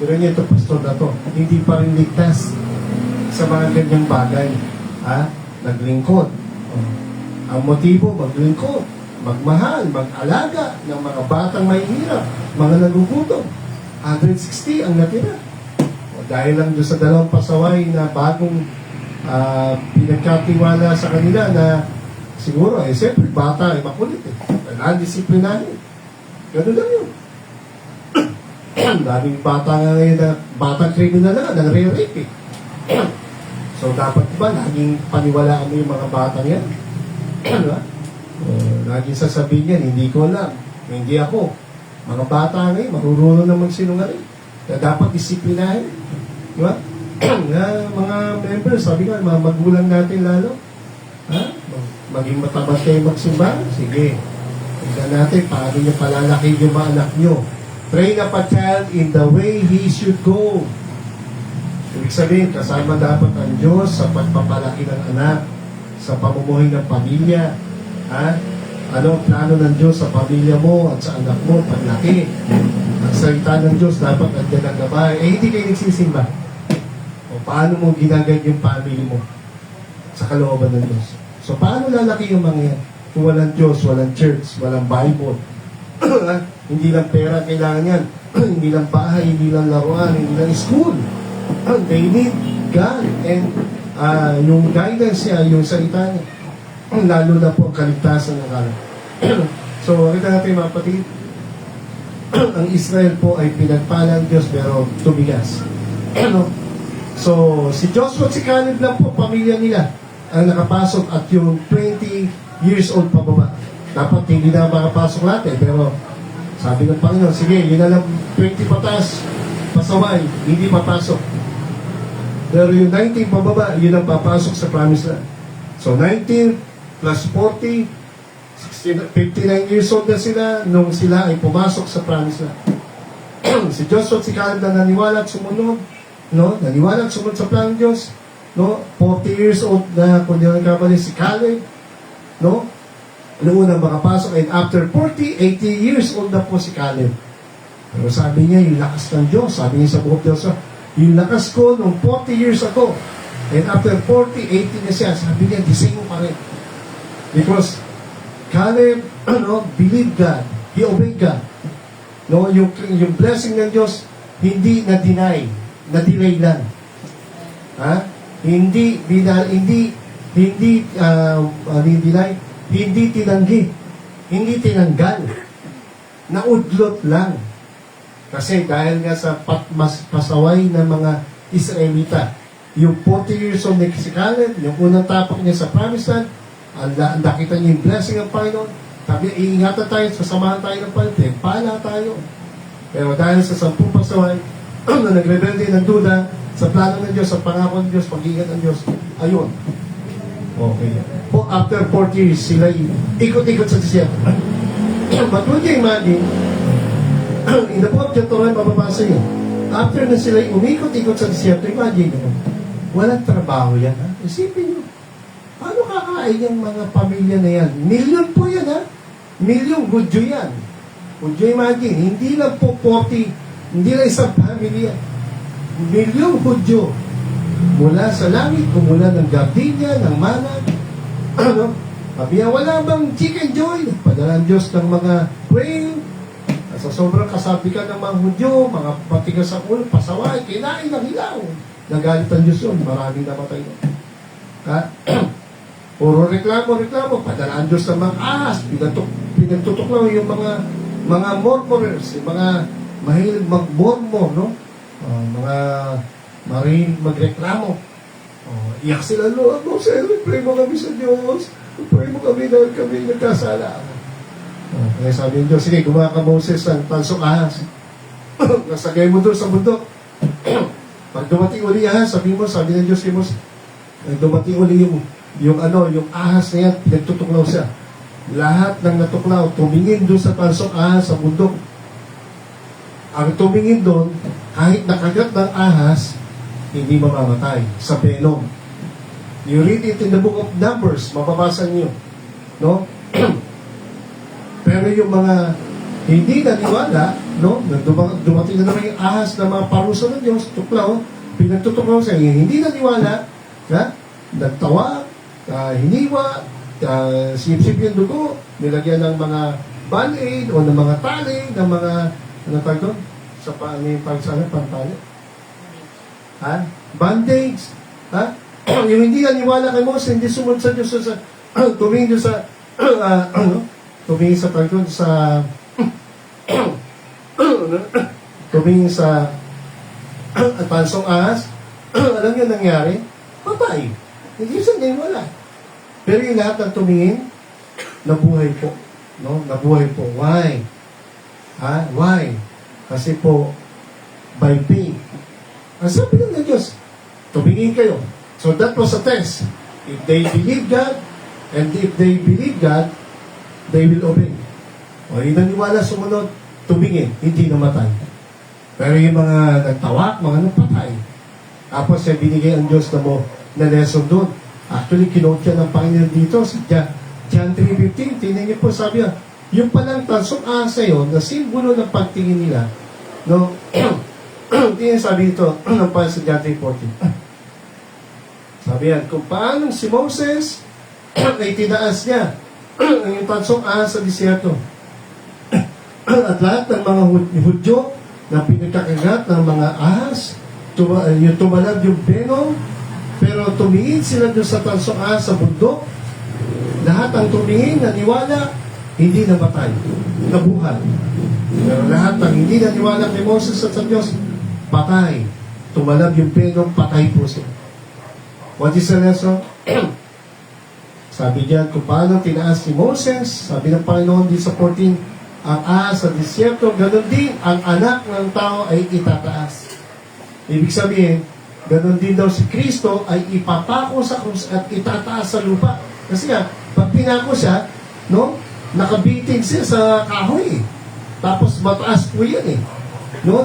Pero nyo ito, pastor na to, hindi pa rin ligtas sa mga ganyang bagay. Naglingkod. Ang motibo, maglingkod, magmahal, mag-alaga ng mga batang mahihirap, mga nagugutom. 160 ang natira. Dahil lang doon sa dalawang pasaway na bagong pinagkatiwala sa kanila na siguro, siyempre, bata ay makulit non-disciplinary. Ganun lang yun. Daming bata nga ngayon na batang criminal na nagre-rape So, dapat ba, laging paniwalaan mo yung mga batang yan? Diba? Laging sasabihin yan, hindi ko alam. Hindi ako. Mga bata ngayon, marunong na magsinungaling. Kaya dapat disiplinahin. Diba? Mga members, sabi nga, mga magulang natin lalo. Maging matabat kayo magsimba? Sige. Tignan natin, paano nyo palalaki yung mga anak nyo. Train up a child in the way he should go. Ibig sabihin, kasama dapat ang Diyos sa pagpapalaki ng anak, sa pamumuhay ng pamilya. Ano ang plano ng Diyos sa pamilya mo at sa anak mo, paglaki? Ang salita ng Diyos dapat nandiyan ang gabay. Hindi kayo nagsisimba. O paano mo ginagad yung family mo sa kalooban ng Diyos? So paano lalaki yung mga yan? Kung walang Diyos, walang church, walang Bible. Hindi lang pera kailangan yan. Hindi lang bahay, hindi lang laruan, hindi lang school. They need God and yung guidance niya, yung salita niya. Lalo na po ang kaligtasan ng kalan. So, kita natin mga kapatid, ang Israel po ay pinagpala ng Diyos pero tumigas. So, si Joshua at si Caleb lang po, pamilya nila, ang nakapasok at yung 20 years old pababa. Dapat hindi na makapasok natin, pero sabi ng Panginoon, sige, yun na lang 20 patas, pasaway, hindi papasok. Pero yung 19 pababa, yun ang papasok sa promised land. So 19 plus 40, 59 years old na sila nung sila ay pumasok sa promised land. Si Joshua at si Caleb na naniwala at sumunod, no? Naniwala at sumunod sa plan ng Diyos, no? 40 years old na, kung di ako nagkamali, si Caleb, no? Noong unang makapasok, and after 40, 80 years old na po si Caleb. Pero sabi niya, yung lakas ng Diyos, sabi niya sa buhok Diyos, yung lakas ko nung 40 years ago, and after 40, 80 na siya, sabi niya, the same pa rin. Because Caleb, believed God, he obeyed God. No, yung blessing ng Diyos, hindi na-deny, na-delay lang. Ha? Hindi tinanggi, hindi tinanggal, naudlot lang. Kasi dahil nga sa pasaway ng mga Israelita, yung 40 years old ni si Caleb, yung unang tapak niya sa Promised Land, nakita niya yung blessing ng Panginoon. Sabi, iingatan tayo, sasamahan tayo ng Panginoon, pala tayo. Pero dahil sa 10 pasaway, na nagrebelde ng duda, sa plano ng Diyos, sa pangako ng Diyos, pag-iingat ng Diyos, ayun. Okay. After 40 years, sila ikot-ikot sa desierto. But would you imagine, in the book of Deuteronomy, mababasa yun. After na sila umikot-ikot sa desierto, imagine nyo, walang trabaho yan, ha? Isipin nyo, paano kakain yung mga pamilya na yan? Milyon po yan, ha? Milyong Hudyo yan. Would you imagine, hindi lang po 40, hindi lang isang pamilya. Milyong Hudyo. Mula sa langit, kumula ng gardenia, ng mana. Sabi wala bang chicken joy? Padala ang Diyos ng mga quail. Sa sobrang kasabikan ng mga Hudyo, mga patigas sa ulo, pasaway, kinain ng hilaw. Nagalit ang Diyos yun, maraming namatay yun. Puro reklamo, padala ang Diyos ng mga ahas, pinagtutok lang yung mga murmurers, yung mga mahilig mag-murmur, no? Mga mahilig magreklamo. Iyak sila, Lord, pray mo kami sa Diyos. Pray mo kami dahil kami nagkasala. Kaya sabi ng Diyos, sige, gumawa ka Moses ng tansok ahas. Nasagay mo doon sa bundok. Pag dumating uli ahas, sabi ng Diyos kay Moses, dumating uli yung ahas na yan, pinagtutuklaw siya. Lahat ng natuklaw, tumingin doon sa tansok ahas sa bundok. Ang tumingin doon, kahit nakagat ng ahas, hindi mamamatay sa venom. You read it in the book of Numbers, mababasa niyo. No? Pero yung mga hindi naniwala, no? Dumating na naman yung ahas na mga parusa ng Diyos, tuklaw, pinagtutuklaw sa inyo. Hindi naniwala, nagtawa, hiniwa, sip-sip yung dugo, nilagyan ng mga band-aid o ng mga tali, ng mga, ano tawag doon? Sa pantali. Band-aids. Yung hindi naniwala kay Moses, hindi sumunod sa Diyos, tumingin doon sa, tumingin sa pagkon sa tumingin sa pansong ahas, alam niyo nangyari? Patay. Hindi siya naniwala. Pero yung lahat ng tumingin, nabuhay po. No? Nabuhay po. Why? Why? Kasi po, by faith. Ang sabi ng Diyos, tumingin kayo. So that was a test. If they believe God, and if they believe God, they will obey. O yung naniwala sumunod, tumingin, hindi namatay. Pero yung mga nagtawak, mga napatay. Tapos siya binigay ang Diyos na lesson doon. Actually, kinote siya ng Panginoon dito sa John 3:15. Tingnan niyo po, sabi niya, yung palang tansong asa yun, na simbolo ng pagtingin nila, no? Tingnan sabi dito, ng pa sa John 3:14. Sabi yan, kung paano si Moses ay tinaas niya yung tansong ahas sa disyerto. At lahat ng mga Hudyo na pinagkakagat ng mga ahas, yung tumalab yung venom, pero tumingin sila doon sa tansong ahas sa bundok. Lahat ang tumingin, naniwala, hindi namatay, nabuhay. Pero lahat ng hindi naniwala kay Moses at sa Diyos, patay. Tumalab yung venom, patay po sila. What is the lesson? Sabi diyan, kung paano tinaas ni Moses, sabi ng Panginoon di sa 14, ang ahas sa disyerto, ganun din, ang anak ng tao ay itataas. Ibig sabihin, ganun din daw si Kristo ay ipapako sa krus at itataas sa lupa. Kasi nga, pag pinako siya, no, nakabitin siya sa kahoy. Tapos mataas po yan eh. No,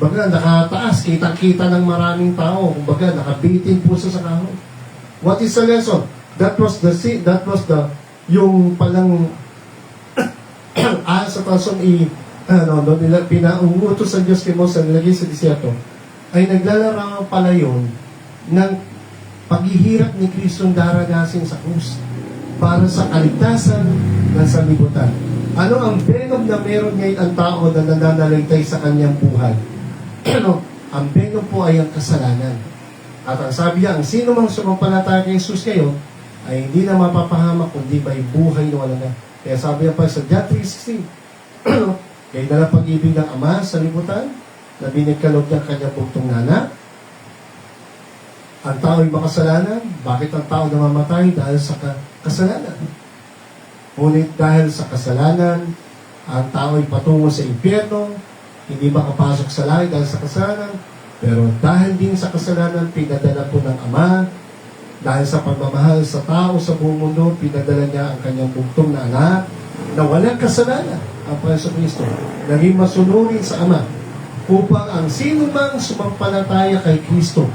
Baga, nakataas, kitang-kita ng maraming tao. Kumbaga, nakabitin po sa kahoy. What is the lesson? That was yung palang sa tasong nila, pinauutos sa Diyos kay Moses, nilagay sa disyerto, ay naglalarawan pala yun ng paghihirap ni Kristong daranasin sa krus para sa kaligtasan ng sanlibutan. Ano ang venom na meron ngayon ang tao na nananaligtay sa kanyang buhay? Ang venom po ay ang kasalanan. At ang sabi niya, ang sino mang sumampalataya kay Jesus ngayon ay hindi na mapapahamak kundi may buhay na wala na. Kaya sabi niya pa sa John 3:16, kaya na lang pag-ibig ng Ama sa libutan na binigkalog ng kanyang bugtong na. Ang tao ay makasalanan. Bakit ang tao namamatay? Dahil sa kasalanan. Ngunit dahil sa kasalanan, ang tao ay patungo sa impyerno, hindi makapasok sa langit dahil sa kasalanan. Pero dahil din sa kasalanan, pinadala po ng Ama, dahil sa pagmamahal sa tao sa buong mundo, pinadala niya ang kanyang bugtong na anak na walang kasalanan, ang Panginoon Kristo, naging masunurin sa Ama, upang ang sino mang sumampalataya kay Kristo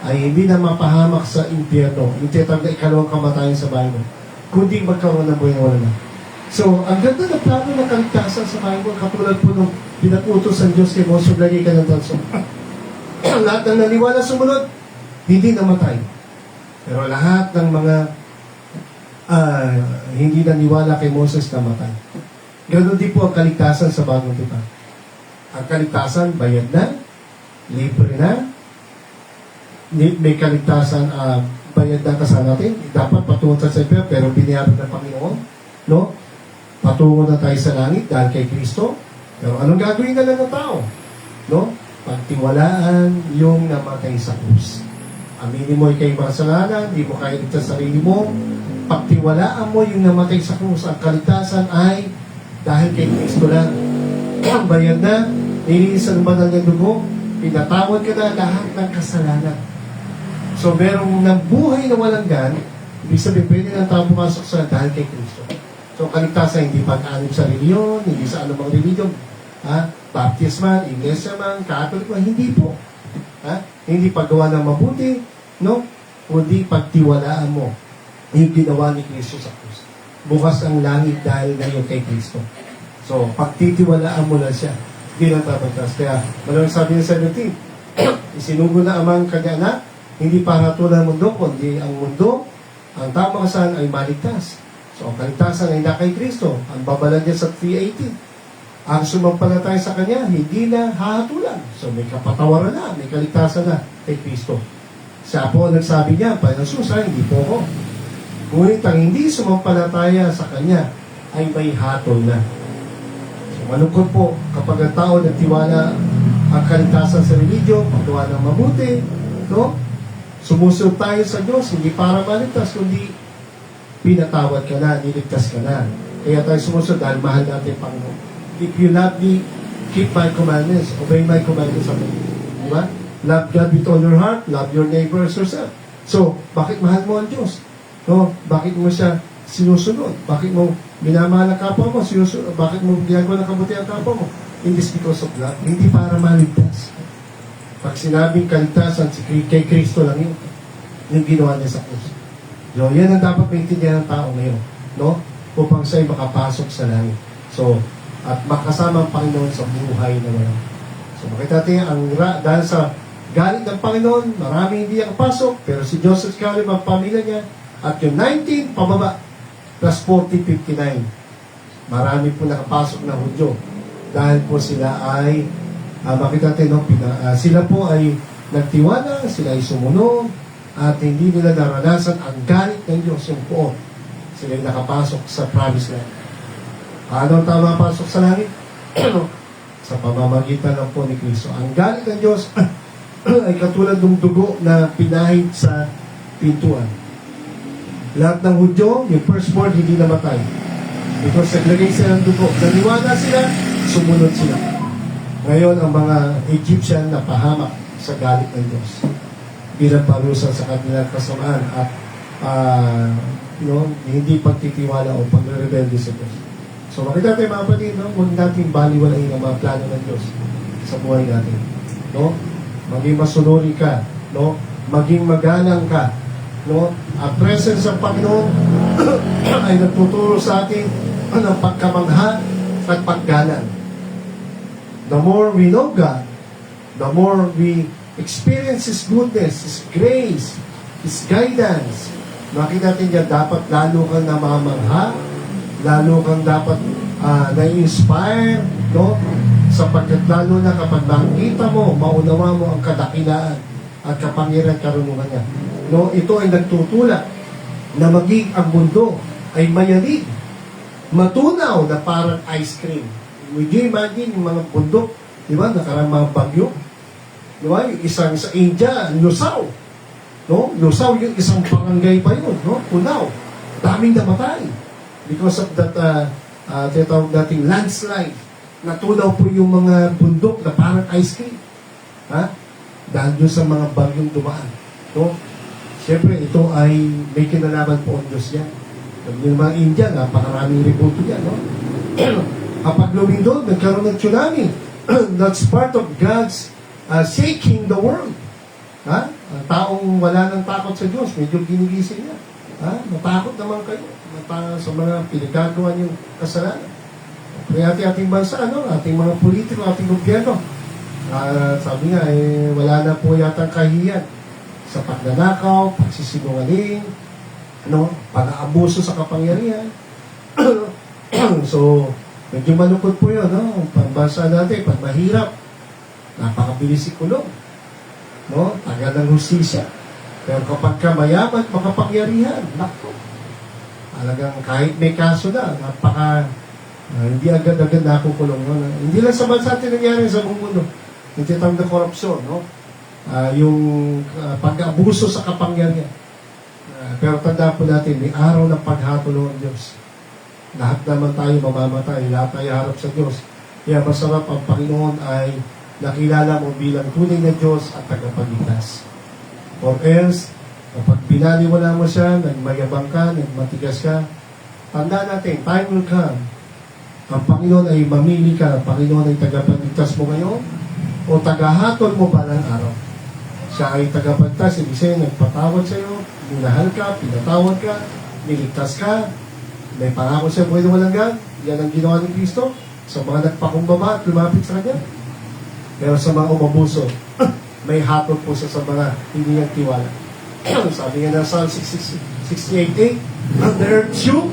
ay hindi na mapahamak sa impyerno, yung tinatawag na ikalawang kamatayan sa Bible, kundi magkaroon ng buhay na wala na. So, ang ganda na plano ng kaligtasan sa Bible, katulad po nung pinakutos ng Diyos kay Moses, lagay ka ng tanso. Lahat ng naniwala sumunod, hindi namatay. Pero lahat ng mga hindi naniwala kay Moses namatay. Ganun din po ang kaligtasan sa bagong tipan. Ang kaligtasan, bayad na, libre na, may kaligtasan, bayad na kasama natin. Dapat patungo tayo sa impyerno, pero binayaran ng Panginoon. No? Patungo na tayo sa langit dahil kay Kristo. Pero anong gagawin na lang ng tao? No? Pagtiwalaan yung namatay sa krus. Aminin mo ikay makasalanan, di mo kaya ligtas sa sarili mo. Pagtiwalaan mo yung namatay sa krus. Ang kaligtasan ay dahil kay Kristo lang. Bayad na, nilinisan ba ng dugo, pinatawad ka na lahat ng kasalanan. So, merong buhay na walang gan, ibig sabihin, pwede ng tao pumasok sa dahil kay Kristo. So, kaligtasan, hindi pag-anib sa reliyon, hindi sa anumang reliyon. Baptisman, Iglesia man, Catholic man, hindi po. Hindi paggawa ng mabuti, no? Kundi pagtiwalaan mo yung ginawa ni Kristo sa krus. Bukas ang langit dahil ngayon kay Kristo. So, pagtitiwalaan mo lang siya, hindi lang tapatas. Kaya, malamang sabi ng 17, isinugo na amang kanya anak, hindi para tulad ng mundo, kundi ang mundo, ang tamang kasalan ay maligtas. So, ang kaligtasan ay na kay Kristo. Ang babalan niya sa 3:18. Ang sumampalataya sa Kanya, hindi na hahatulan. So, may kapatawaran na, may kaligtasan na kay Kristo. Siya po nagsabi niya, Panginoon Jesus, hindi po ako. Ngunit ang hindi sumampalataya sa Kanya ay may hatol na. So, malungkot po kapag ang tao nagtiwala ang kaligtasan sa religion, paggawa ng mabuti, no? Sumusunod tayo sa Diyos, hindi para maligtas, kundi pinatawad ka na, niligtas ka na. Kaya tayo sumusunod dahil mahal natin ang Panginoon. If you love me, keep my commandments, obey my commandments. Diba? Love God with all your heart, love your neighbor as yourself. So, bakit mahal mo ang Diyos? No? Bakit mo siya sinusunod? Bakit mo minamahal ang kapwa mo? Sinusunod? Bakit mo ginagawa ng kabuti ang kapwa mo? It is because of love. Hindi para maligtas. Pag sinabing kaligtasan, kay Kristo lang yun. Yung ginawa niya sa krus. So, yan ang dapat maintindihan ng tao ngayon. No? Upang siya'y makapasok sa langit. So, at makasama ang Panginoon sa buhay na wala. So, makita natin, dahil sa galit ng Panginoon, marami hindi nakapasok, pero si Joseph Caleb, ang pamilya niya, at yung 19, pababa, plus 40, 59. Marami po nakapasok na Hudyo. Dahil po sila ay, makita natin, no, sila po ay nagtiwala, sila ay sumunod, at hindi nila naranasan ang galit ng Diyos, yung poon. Sila ay nakapasok sa promised land. Ano ang tama pasok sa langit? Sa pamamagitan lang po ni Kristo. Ang galit ng Diyos ay katulad ng dugo na pinahid sa pintuan. Lahat ng Hudyo, yung firstborn, hindi namatay. Because naglagay sila ng dugo. Naniwala sila, sumunod sila. Ngayon, ang mga Egyptian na pahamak sa galit ng Diyos. Bilang parusa sa kanilang kasamaan at hindi pagtitiwala o pagre-rebelde sa Diyos. So makita tayo mga kapatid, no? Huwag natin baliwalain ang mga plano ng Diyos sa buhay natin. No? Maging masunuri ka. No? Maging magalang ka. No? Ang presence ng Panginoon ay nagtuturo sa atin ng pagkamangha at paggalang. The more we know God, the more we experience His goodness, His grace, His guidance. Makita natin dyan, dapat lalo kang namamangha, lalo kang dapat na-inspire, no? Sapagkat lalo na kapag makita mo, maunawa mo ang kadakilaan at kapangyarihan karunungan niya. No, ito ay nagtutulak na maging ang mundo ay mayanig, matunaw na parang ice cream. Would you imagine yung mga bundok, di ba, nakarang mga bagyo? Di ba, yung isang sa India, lusaw. No? Lusaw yung isang barangay pa yun, no? Punaw. Daming namatay. Because of that, tinatawag nating landslide. Natunaw po yung mga bundok na parang ice cream. Ha? Dahil doon sa mga bagyong dumaan. No? Siyempre, ito ay may kinalaman po ang Diyos yan. Yung mga India, napakaraming ributo yan, no? Kapag lumindol, nagkaroon ng tsunami. That's part of God's shaking the world. Ha? Ang taong wala ng takot sa Diyos, medyo ginigising niya. Ha? Matakot naman kayo sa mga pinagagawa niyong kasalanan. Kaya ating bansa, ating mga politiko, ating gobyerno, sabi nga, wala na po yata kahiyan sa pagnanakaw, pagsisinungaling, pag-aabuso sa kapangyarihan. So, medyo malungkot po yun, pagbansa natin, pag mahirap, napakabilis ikulong. Tagal ng hustisya. Pero kapag ka mayaman, makapangyarihan, naku. Talagang kahit may kaso na, hindi agad-agad nakukulong. Hindi lang sa bansa natin nangyari sa buong mundo. Yung tinatawag na korupsyon, yung pag-abuso sa kapangyarihan. Pero tanda po natin, may araw ng paghatulong ng Diyos. Lahat naman tayo mamamatay, lahat tayo harap sa Diyos. Kaya masarap ang Panginoon ay nakilala mo bilang tunay na Diyos at tagapagligtas. Or else, kapag binaliwala mo siya, nagmayabang ka, nagmatigas ka, tanda natin, time will come. Ang Panginoon ay mamili ka, ang Panginoon ay tagapagligtas mo ngayon, o tagahatol mo ba ng araw? Siya ay tagapagligtas, ibig sabihin, nagpatawad sa iyo, minahal ka, pinatawad ka, niligtas ka, may pangako siya, buhay na walang gan. Yan ang ginawa ni Kristo sa mga nagpakumbaba at lumapit sa Kanya. Pero sa mga umabuso, may hatol po siya sa mga hindi niyang tiwala. Sabi nga na Psalm 68:8, "And the earth shook,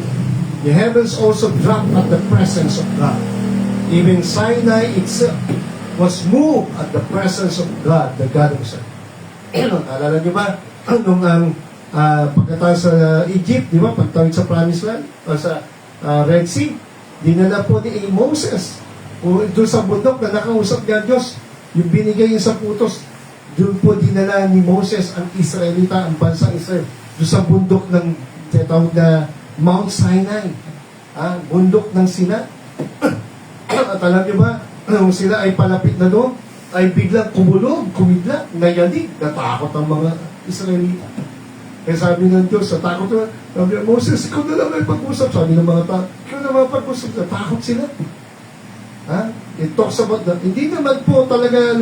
the heavens also dropped at the presence of God. Even Sinai itself was moved at the presence of God, the God of Israel." Alala niyo ba, nung pagkatawid sa Egypt, di ba, pagtawid sa Promised Land, o sa Red Sea, dinala po ni Moses, doon sa bundok na nakausap niya Diyos, yung binigay niya sa putos, doon po dinala ni Moses ang Israelita, ang bansang Israel, doon sa bundok ng tinatawag na Mount Sinai, bundok ng Sinai. At alam niyo ba, nung sila ay palapit na doon, ay biglang kumidlat, nayanig, natakot ang mga Israelita. Kaya sabi ng Diyos, sa takot na, sabi ng Moses, ikaw na lang ay pag-usap. Sabi ng mga tao, ikaw na lang pag-usap. Natakot sila. It talks about that. Hindi naman po talaga,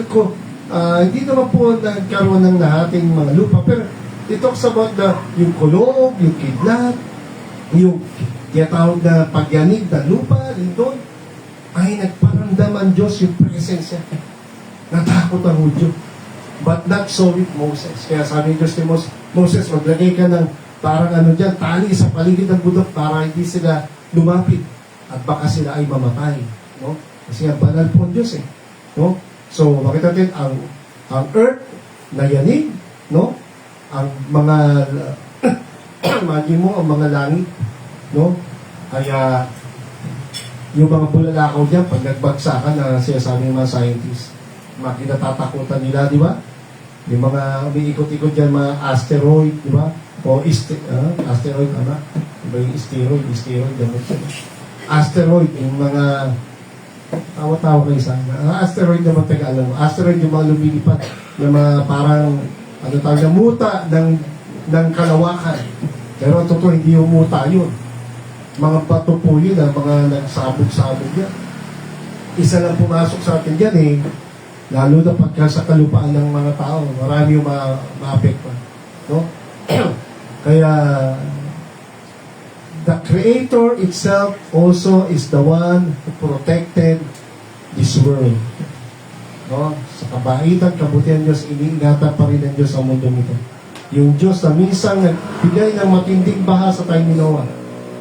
hindi naman po nagkaroon ng lahating mga lupa. Pero it talks about yung kulog, yung kidlat, yung tinatawag na pagyanig na lupa, doon, ay nagparamdam ang Diyos yung presensya. Natakot ang Hudyo. But not so with Moses. Kaya sabi ng Diyos ni Moses, maglagay ka ng parang dyan, tali sa paligid ng bundok para hindi sila lumapit at baka sila ay mamatay. No? Kasi nga, banal po ang Diyos No? So, makita natin, ang earth na yanig, no? Ang mga, imagine mo, ang mga langit, no? Kaya, yung mga bulalakaw dyan, pag nagbagsakan na sinasabi ng mga scientists, makinatatakutan nila, di ba? Yung mga umiikot-ikot dyan, mga asteroid, di ba? O asteroid, Diba yung asteroid, asteroid, yung mga tawa-tawa kayo sa asteroid naman, alam mo, asteroid yung mga lumilipat, yung mga parang, tawag na muta ng kalawakan. Pero ang totoo, hindi yung muta yun. Mga bato po yun, mga nagsabog-sabog yan. Isa lang pumasok sa atin dyan Lalo na pagka sa kalupaan ng mga tao, marami yung maapektuhan. No? Kaya, the Creator itself also is the one who protected this world. No? Sa kabaitan, kabutihan Diyos, iniingatan pa rin ng Diyos ang mundo nito. Yung Diyos na minsan nagbigay ng matinding baha sa time ni Noah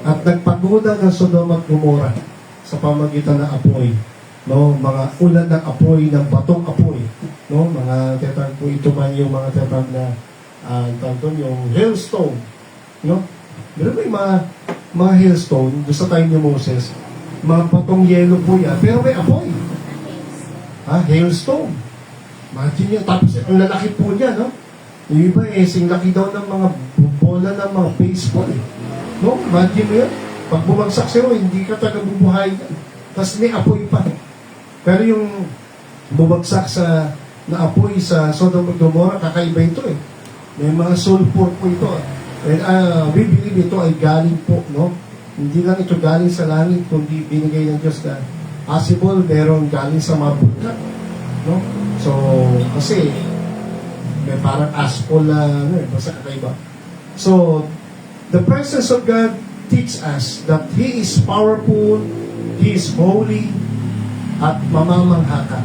at nagpaguda ng Sodom at Gomorrah sa pamagitan ng apoy. No, mga ulan ng apoy, ng batong apoy. No, mga tetag po ito man yung mga tetag na yung hailstone. No? Pero may mga hailstone doon sa time ni Moses, mga batong yelo po yan, pero may apoy. Hailstone. Imagine nyo, tapos ang lalaki po niya, no? Yung iba singlaki daw ng mga bola ng mga baseball. No? Imagine mo yan. Pag bumagsak sa'yo, hindi ka taga-bubuhay yan. Tapos may apoy pa. Pero yung bumagsak na apoy sa Sodom at Gomorrah, kakaiba ito eh. May mga sulfur po ito. And we believe ito ay galing po, no? Hindi lang ito galing sa langit, kundi binigay ng Diyos na possible, meron galing sa mga bulkan. No? So, kasi, may parang asphalt na, basta kakaiba. So, the presence of God teach us that He is powerful, He is holy, at mamamangha ka.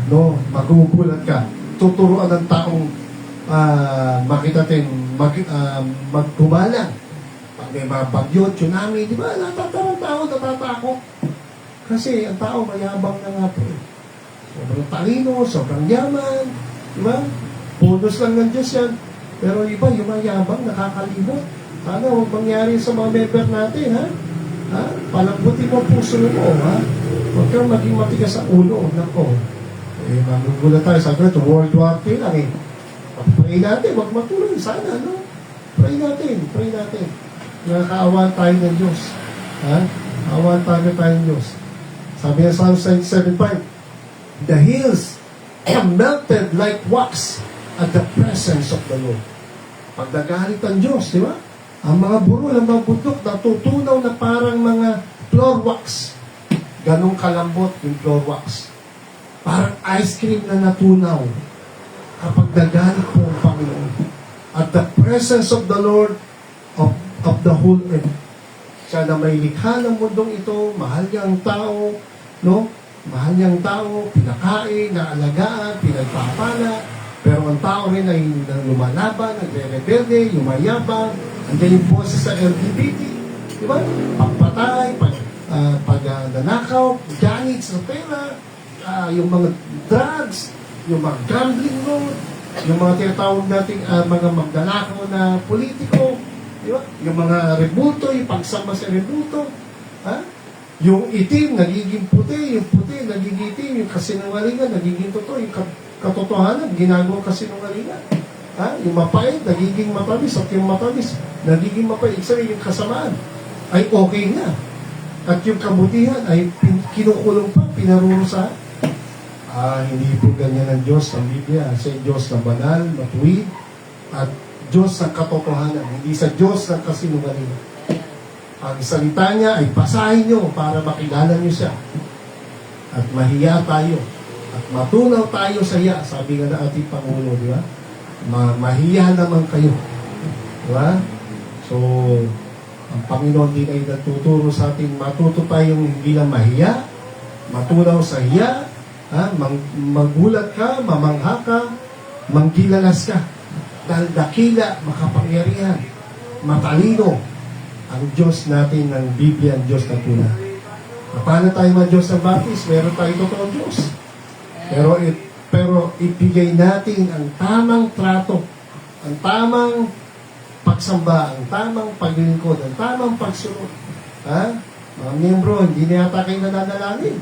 No? Magugulat ka. Tuturuan ng taong magkumalang. Pag may mga bagyo, tsunami, di ba? Natatakot. Kasi ang tao mayabang na nga po. Sobrang talino, sobrang yaman, di ba? Bonus lang ng Diyos yan. Pero iba, yung mayabang, nakakalimot. Sana huwag mangyari sa mga member natin, ha? Palambutin mo ang puso mo, ha? Huwag kang maging matigas sa ulo. Nako. Magugulat tayo. Sabi ito, World War III lang eh. Pray natin, huwag matuloy. Sana, no? Pray natin. Nakakaawan tayo ng Diyos. Ha? Awan tayo ng Diyos. Sabi ng Psalm 7:5, the hills melted like wax at the presence of the Lord. Pag nagalit ang Diyos, di ba? Ang mga burol, ang mga bundok, natutunaw na parang mga floor wax. Ganong kalambot yung floor wax. Parang ice cream na natunaw kapag nagalit po ang Panginoon. At the presence of the Lord of the whole earth. Siya na may likha ng mundong ito, mahal niya ang tao, no? Mahal niya ang tao, pinakain, naalagaan, pinagpapala, pero ang tao rin ay lumalaban, nagre-rebelde, yumayabang, andiyan yung boses sa LGBT, di ba? Pagpatay, pagnanakaw, ganit sa pera, yung mga drugs, yung mga gambling road, yung mga tinatawag nating mga magdanakaw na politiko, di ba? Yung mga rebuto, yung pagsama sa rebuto, yung itim, nagiging puti, yung puti, nagiging itim, yung kasinungalingan, nagiging totoo, yung katotohanan, ginagawa kasinungalingan. Yung mapait, nagiging matamis, at yung matamis, nagiging mapait. Sabi, yung kasamaan ay okay na. At yung kabutihan ay kinukulong pa, pinarurusahan. Hindi po ganyan ang Diyos, ang Biblia. Sa Diyos na banal, matuwid, at Diyos ng katotohanan, hindi sa Diyos ng kasinungalingan. Ang salita niya ay basahin niyo para makilala niyo siya. At mahiya tayo. At matunaw tayo sa iya. Sabi nga na ating Pangulo, di ba? Mahiya naman kayo. Di ba? So, ang Panginoon din ay natuturo sa atin, matuto tayong hindi lang mahiya, matunaw sa hiya, magulat ka, mamangha ka, manggilalas ka. Dahil dakila, makapangyarihan, matalino, ang Diyos natin ng Biblia, ang Diyos na tunay. Paano tayo mga Diyos ng Baptist? Meron tayo totoong Diyos. Pero ibigay natin ang tamang trato, ang tamang pagsamba, ang tamang paglilingkod, ang tamang pagsunod. Mga miyembro, hindi na yata kayo nananalangin.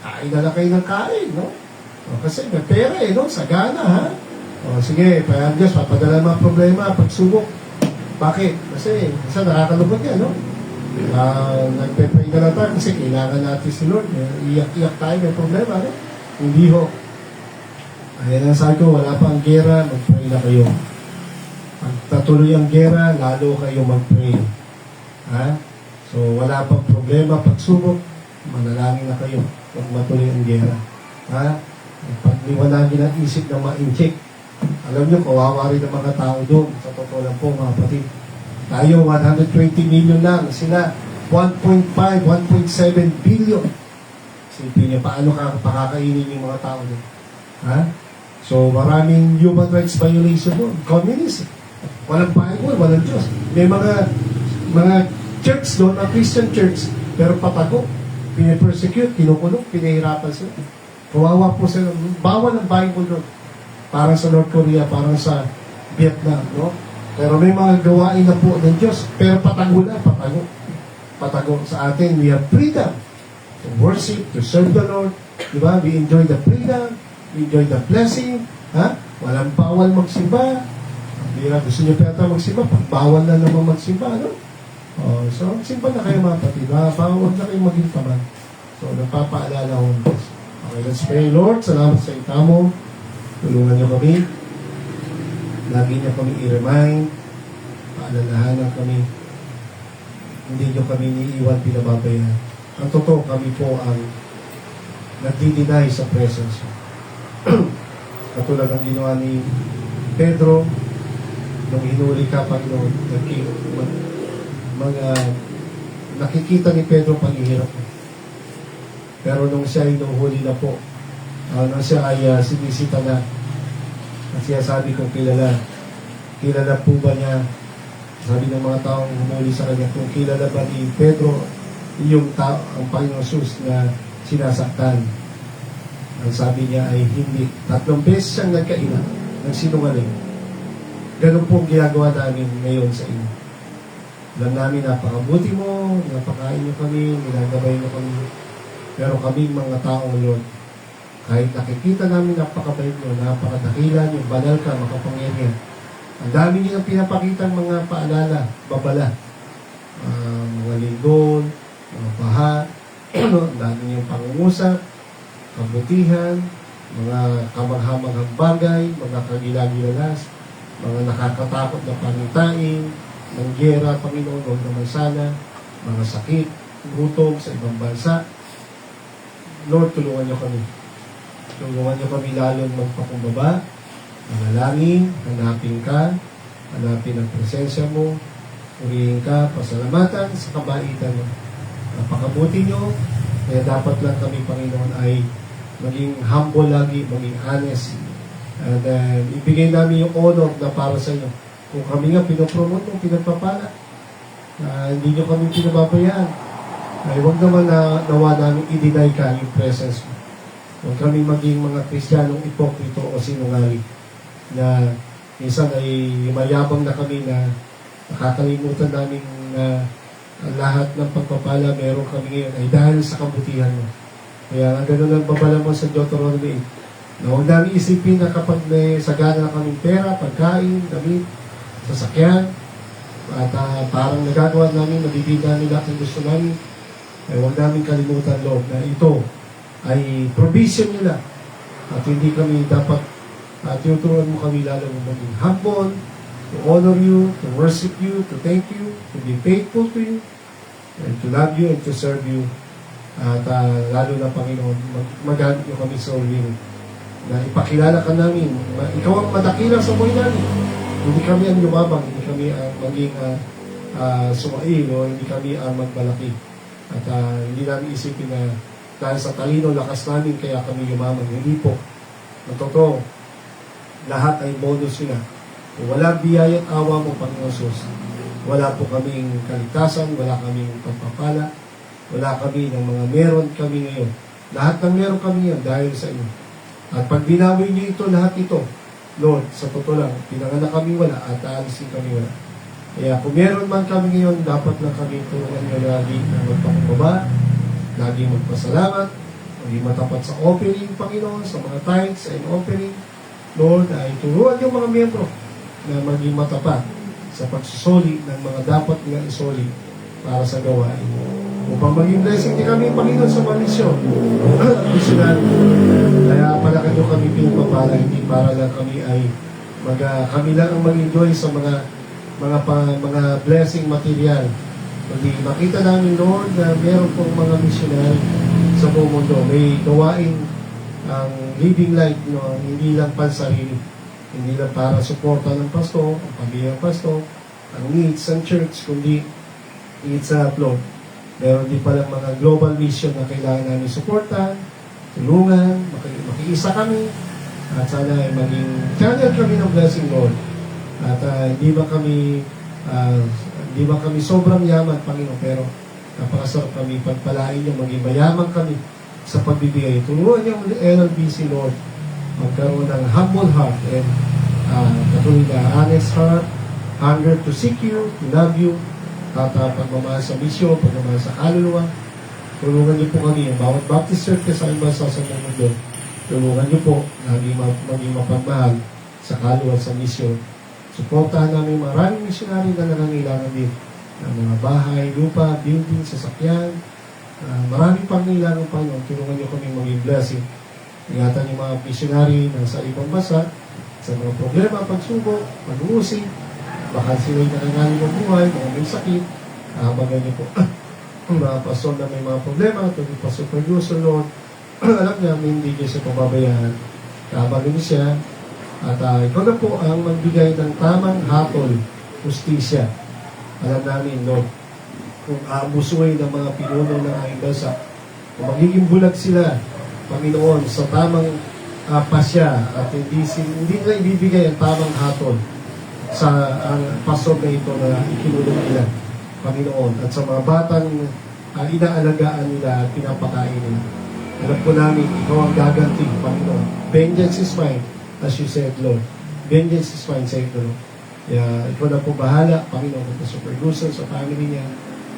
Kain na lang kayo ng kain, no? Kasi may pera no? Sagana, ha? Sige, parang Diyos, papadala mga problema, pagsubok. Bakit? Kasi nakakalubot yan, no? Nagpe-pray na lang tayo kasi kailangan natin si Lord. Iyak-iyak tayo, may problema, no? Hindi ho. Ayan ang sabi ko, wala pa ang gera, mag-pray na kayo. Pag tatuloy ang gera, lalo kayo mag-pray. So, wala pang problema, pagsubok, manalangin na kayo. Pag matuloy ang gera. Pag hindi wala nilang isip na ma-inject. Alam nyo, kawawa rin ang mga tao doon. Sa totoo lang po, mga kapatid. Tayo, 120 million lang. Sila, 1.5, 1.7 billion. Isipin niya, paano pakakainin yung mga tao doon? Ha? So, maraming human rights violation doon. Communism. Walang Bible, walang Diyos. May mga church doon, a Christian church, pero patago. Pinipersecute, kinukulong, pinahirapan sila. Kawawa po sila. Bawal ang Bible doon. Parang sa North Korea, parang sa Vietnam, no? Pero may mga gawain na po ng Diyos, pero patago na, patago. Patago sa atin, we have freedom to worship, to serve the Lord. Diba? We enjoy the freedom, we enjoy the blessing. Ha? Walang bawal magsimba. Bira, gusto niyo pa yata magsimba, pag bawal na naman magsimba, no? Oh, so, magsimba na kayo mga kapatid. Bawal na kayo maging tamad. So, nagpapaalala ko. Okay, let's pray. Lord, salamat sa itamo. Tulungan niyo kami. Lagi niyo kami i-remind. Paalalahanan kami. Hindi niyo kami niiwan, pinababayan. Ang totoo, kami po ang nagdi-deny sa presence. Katulad ng ginawa ni Pedro, nung hinuli ka, Panginoon, nakikita ni Pedro paghihirap mo. Pero nung siya ay huli na po, nung siya ay sinisita na, kasi sabi kong kilala po ba niya, sabi ng mga taong humuli sa kanya, kung kilala ba ni Pedro yung ang Panginoong Jesus na sinasaktan. Ang sabi niya ay hindi. 3 beses siyang nagkaina, nagsinungaling. Ganun po ginagawa namin ngayon sa inyo. Alam namin, napakabuti mo, napakain niyo kami, ginagabay niyo kami. Pero kami mga taong Lord, kahit nakikita namin napakabait niyo, napakadakila niyo, banal ka, makapangyarihan. Ang dami niyo pinapakita mga paalala, babala. Mga linggon, mga baha, ang dami niyo pangungusap, kabutihan, mga kamanghamanghang bagay, mga kagilagilalas, mga nakakatakot na pangitain, ng gera, Panginoon, huwag naman sana, mga sakit, gutom sa ibang bansa. Lord, tulungan niyo kami. Tulungan niyo kami lalong magpakumbaba, manalangin, hanapin ka, hanapin ang presensya mo, purihin ka, pasalamatan sa kabaitan mo. Napakabuti niyo, kaya dapat lang kami, Panginoon, ay maging humble lagi, maging honest. And ibigay namin yung honor na para sa inyo. Kung kami nga pinopromote mo, pinagpapala, hindi nyo kami pinababayaan, ay huwag naman na nawa namin i-deny ka yung presence mo. Huwag kami maging mga Kristiyanong ipokrito o sinungaling na minsan ay mayabang na kami na nakakalimutan namin na lahat ng pagpapala meron kami ngayon ay dahil sa kabutihan mo. Kaya nga gano'n ang babala mo sa Deuteronomy 8. Na huwag namin isipin na kapag may sagana na kaming pera, pagkain, damit, sasakyan, at parang nagagawa namin, nabibigyan namin lahat ng gusto namin, ay huwag namin kalimutan, Lord, na ito ay provision nila. At hindi kami dapat, tinuturuan mo kami lalo maging humble, to honor you, to worship you, to thank you, to be faithful to you, and to love you and to serve you. At lalo na, Panginoon, magamit nyo kami sa uling na ipakilala ka namin. Ikaw ang madakila sa buhay namin. Hindi kami ang lumabang, hindi kami ang maging sumail, o hindi kami ang magbalaki. At hindi namin isipin na dahil sa talino, lakas namin, kaya kami lumamang. Hindi po. Ang totoo, lahat ay bonus sila. Kung wala biyaya at awa mo, Panginoon Jesus, wala po kaming kaligtasan, wala kaming pagpapala, wala kami ng mga meron kami ngayon. Lahat ng meron kami ngayon dahil sa inyo. At pag binawi niyo ito, lahat ito, Lord, sa totoo lang, pinanganak kami wala at aalisin kami wala. Kaya kung meron man kami ngayon, dapat lang kami tulungan nyo lagi na magpakumbaba, lagi magpasalamat, maging matapat sa offering, Panginoon, sa mga tithes and offering. Lord, ay turuan yung mga miyembro na maging matapat sa pagsusoli ng mga dapat nga isoli para sa gawain. Upang maging blessing din kami, Panginoon, sa mga misyon. Kaya palaki nyo kami pinapapala, hindi para lang kami ay kami lang ang mag-enjoy sa mga blessing material. Kundi makita namin, Lord, na meron pong mga missionary sa buong mundo. May gawain ang living light, hindi lang pansarili, hindi lang para suporta ng pasto, ang pamilya ng pasto, ang needs ng church, kundi needs sa Lord. Meron din palang mga global mission na kailangan namin suportahan, tulungan, makiisa kami, at sana ay maging channel kami ng blessing, Lord. At hindi ba kami sobrang yaman, Panginoon, pero napakasarap kami pagpalain niyo, maging mayaman kami sa pagbibigay. Tulungan niyo ang LLBC, Lord, magkaroon ng humble heart and patuloy na honest heart, hunger to seek you, to love you, at pagmamahal sa misyon, pagmamahal sa kaluluwa. Tulungan niyo po kami, ang bawat Baptist Church sa bansa sa mundo, tulungan niyo po na maging mapagmahal sa kaluluwa at sa misyon. Suportahan namin maraming missionary na nangangailangan din ng mga bahay, lupa, building, sasakyan. Maraming pangailangan pa nyo. Tulungan niyo kami maging blessing. Ingatan yung mga missionary na sa ibang bansa sa mga problema, pagsubok, pag-uusig. Baka sila'y nangangaling ng buhay, mga may sakit. Bagan niyo po. Mga pastor na may mga problema, tuloy pa supervisor, Lord. Alam niya, hindi niya siya pababayaan. Bagan niyo siya. At ikaw na po ang magbigay ng tamang hatol, justisya. Alam namin, Lord, kung aabusuin ng mga pinuno ng aming bansa, kung magiging bulag sila, Panginoon, sa tamang pasya, at hindi nila ibibigay ang tamang hatol sa ang pastor na ito na ikinulong nila, Panginoon, at sa mga batang inaalagaan nila at pinapakain nila. Alam po namin, ikaw ang gaganti, Panginoon. Vengeance is mine, as you said, Lord. Vengeance is mine, said the Lord. Kaya ikaw na po bahala, Panginoon, at sa supervisor, sa family niya,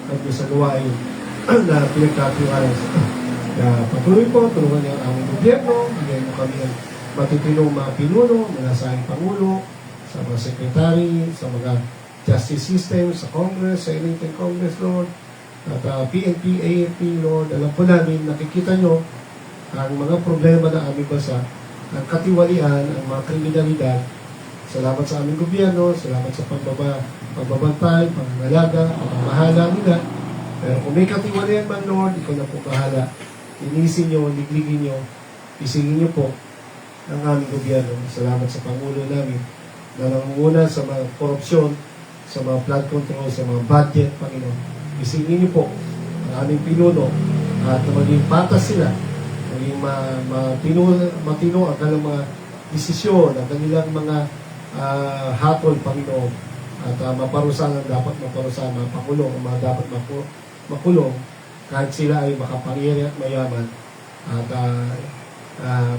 at sa gawain na pinagkatiwalaan sa kaya patuloy po, tulungan niya ang aming gobyerno, bigyan mo kami ng matitinong mga pinuno, mga sa aming Pangulo, sa mga secretary, sa mga justice system, sa Congress, sa Elected Congress, Lord, at PNP, AFP, Lord. Alam po namin, nakikita nyo ang mga problema ng aming bansa, ang katiwalian, ang mga kriminalidad. Salamat sa aming gobyerno, salamat sa pagbabantay, pangangalaga, pangamahala nila. Pero kung may katiwalian man, Lord, ikaw na po bahala. Inisin nyo, ligligin nyo, isingin nyo po ang aming gobyerno. Salamat sa Pangulo namin na nangunguna sa mga korupsyon, sa mga flood control, sa mga budget, Panginoon. Isingin nyo po ang aming pinuno at maging patas sila, maging matino ang kanilang mga desisyon, ang kanilang mga hatol, Panginoon. At maparusahan ang dapat maparusahan, mapakulong ang mga dapat makulong kahit sila ay makapangyari at mayaman. At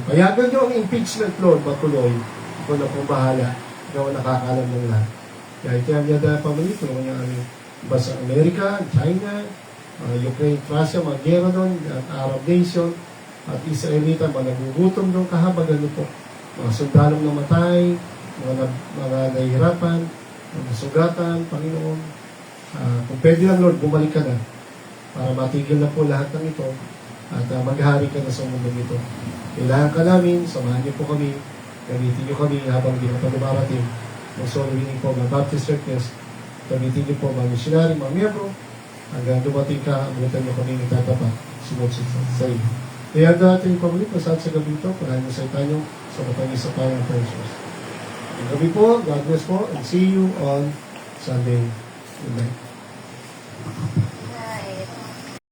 payagan nyo ang impeachment, Lord, matuloy. Ikaw na pong bahala. Ikaw ang nakakalam ng lahat. Kaya ito ang yada pamilya, tulungan niya ang bansa Amerika, China, Ukraine, Russia, mga gera doon, at Arab nation, at Israelita, mga nagugutom doon, kahabagan nyo po. Mga sundalong namatay, mga nahihirapan, mga sugatan, Panginoon. Kung pwede lang, Lord, bumalik ka na para matigil na po lahat ng ito at maghari ka na sa mundo nito. Kailangan ka namin, samahan niyo po kami, gamitin niyo kami habang di na pa lumarating. Mag-soloing po mga Baptist churches, gamitin niyo po mga missionary, mga miyembro, hanggang dumating ka, abutan niyo kami ng tatapa, sunod sa iyo. Kaya natin yung pamilya, pasat sa gabi ito, parahin sa itanyo sa matangis sa payang precious. Ang gabi po, God bless po, and see you on Sunday. Good night.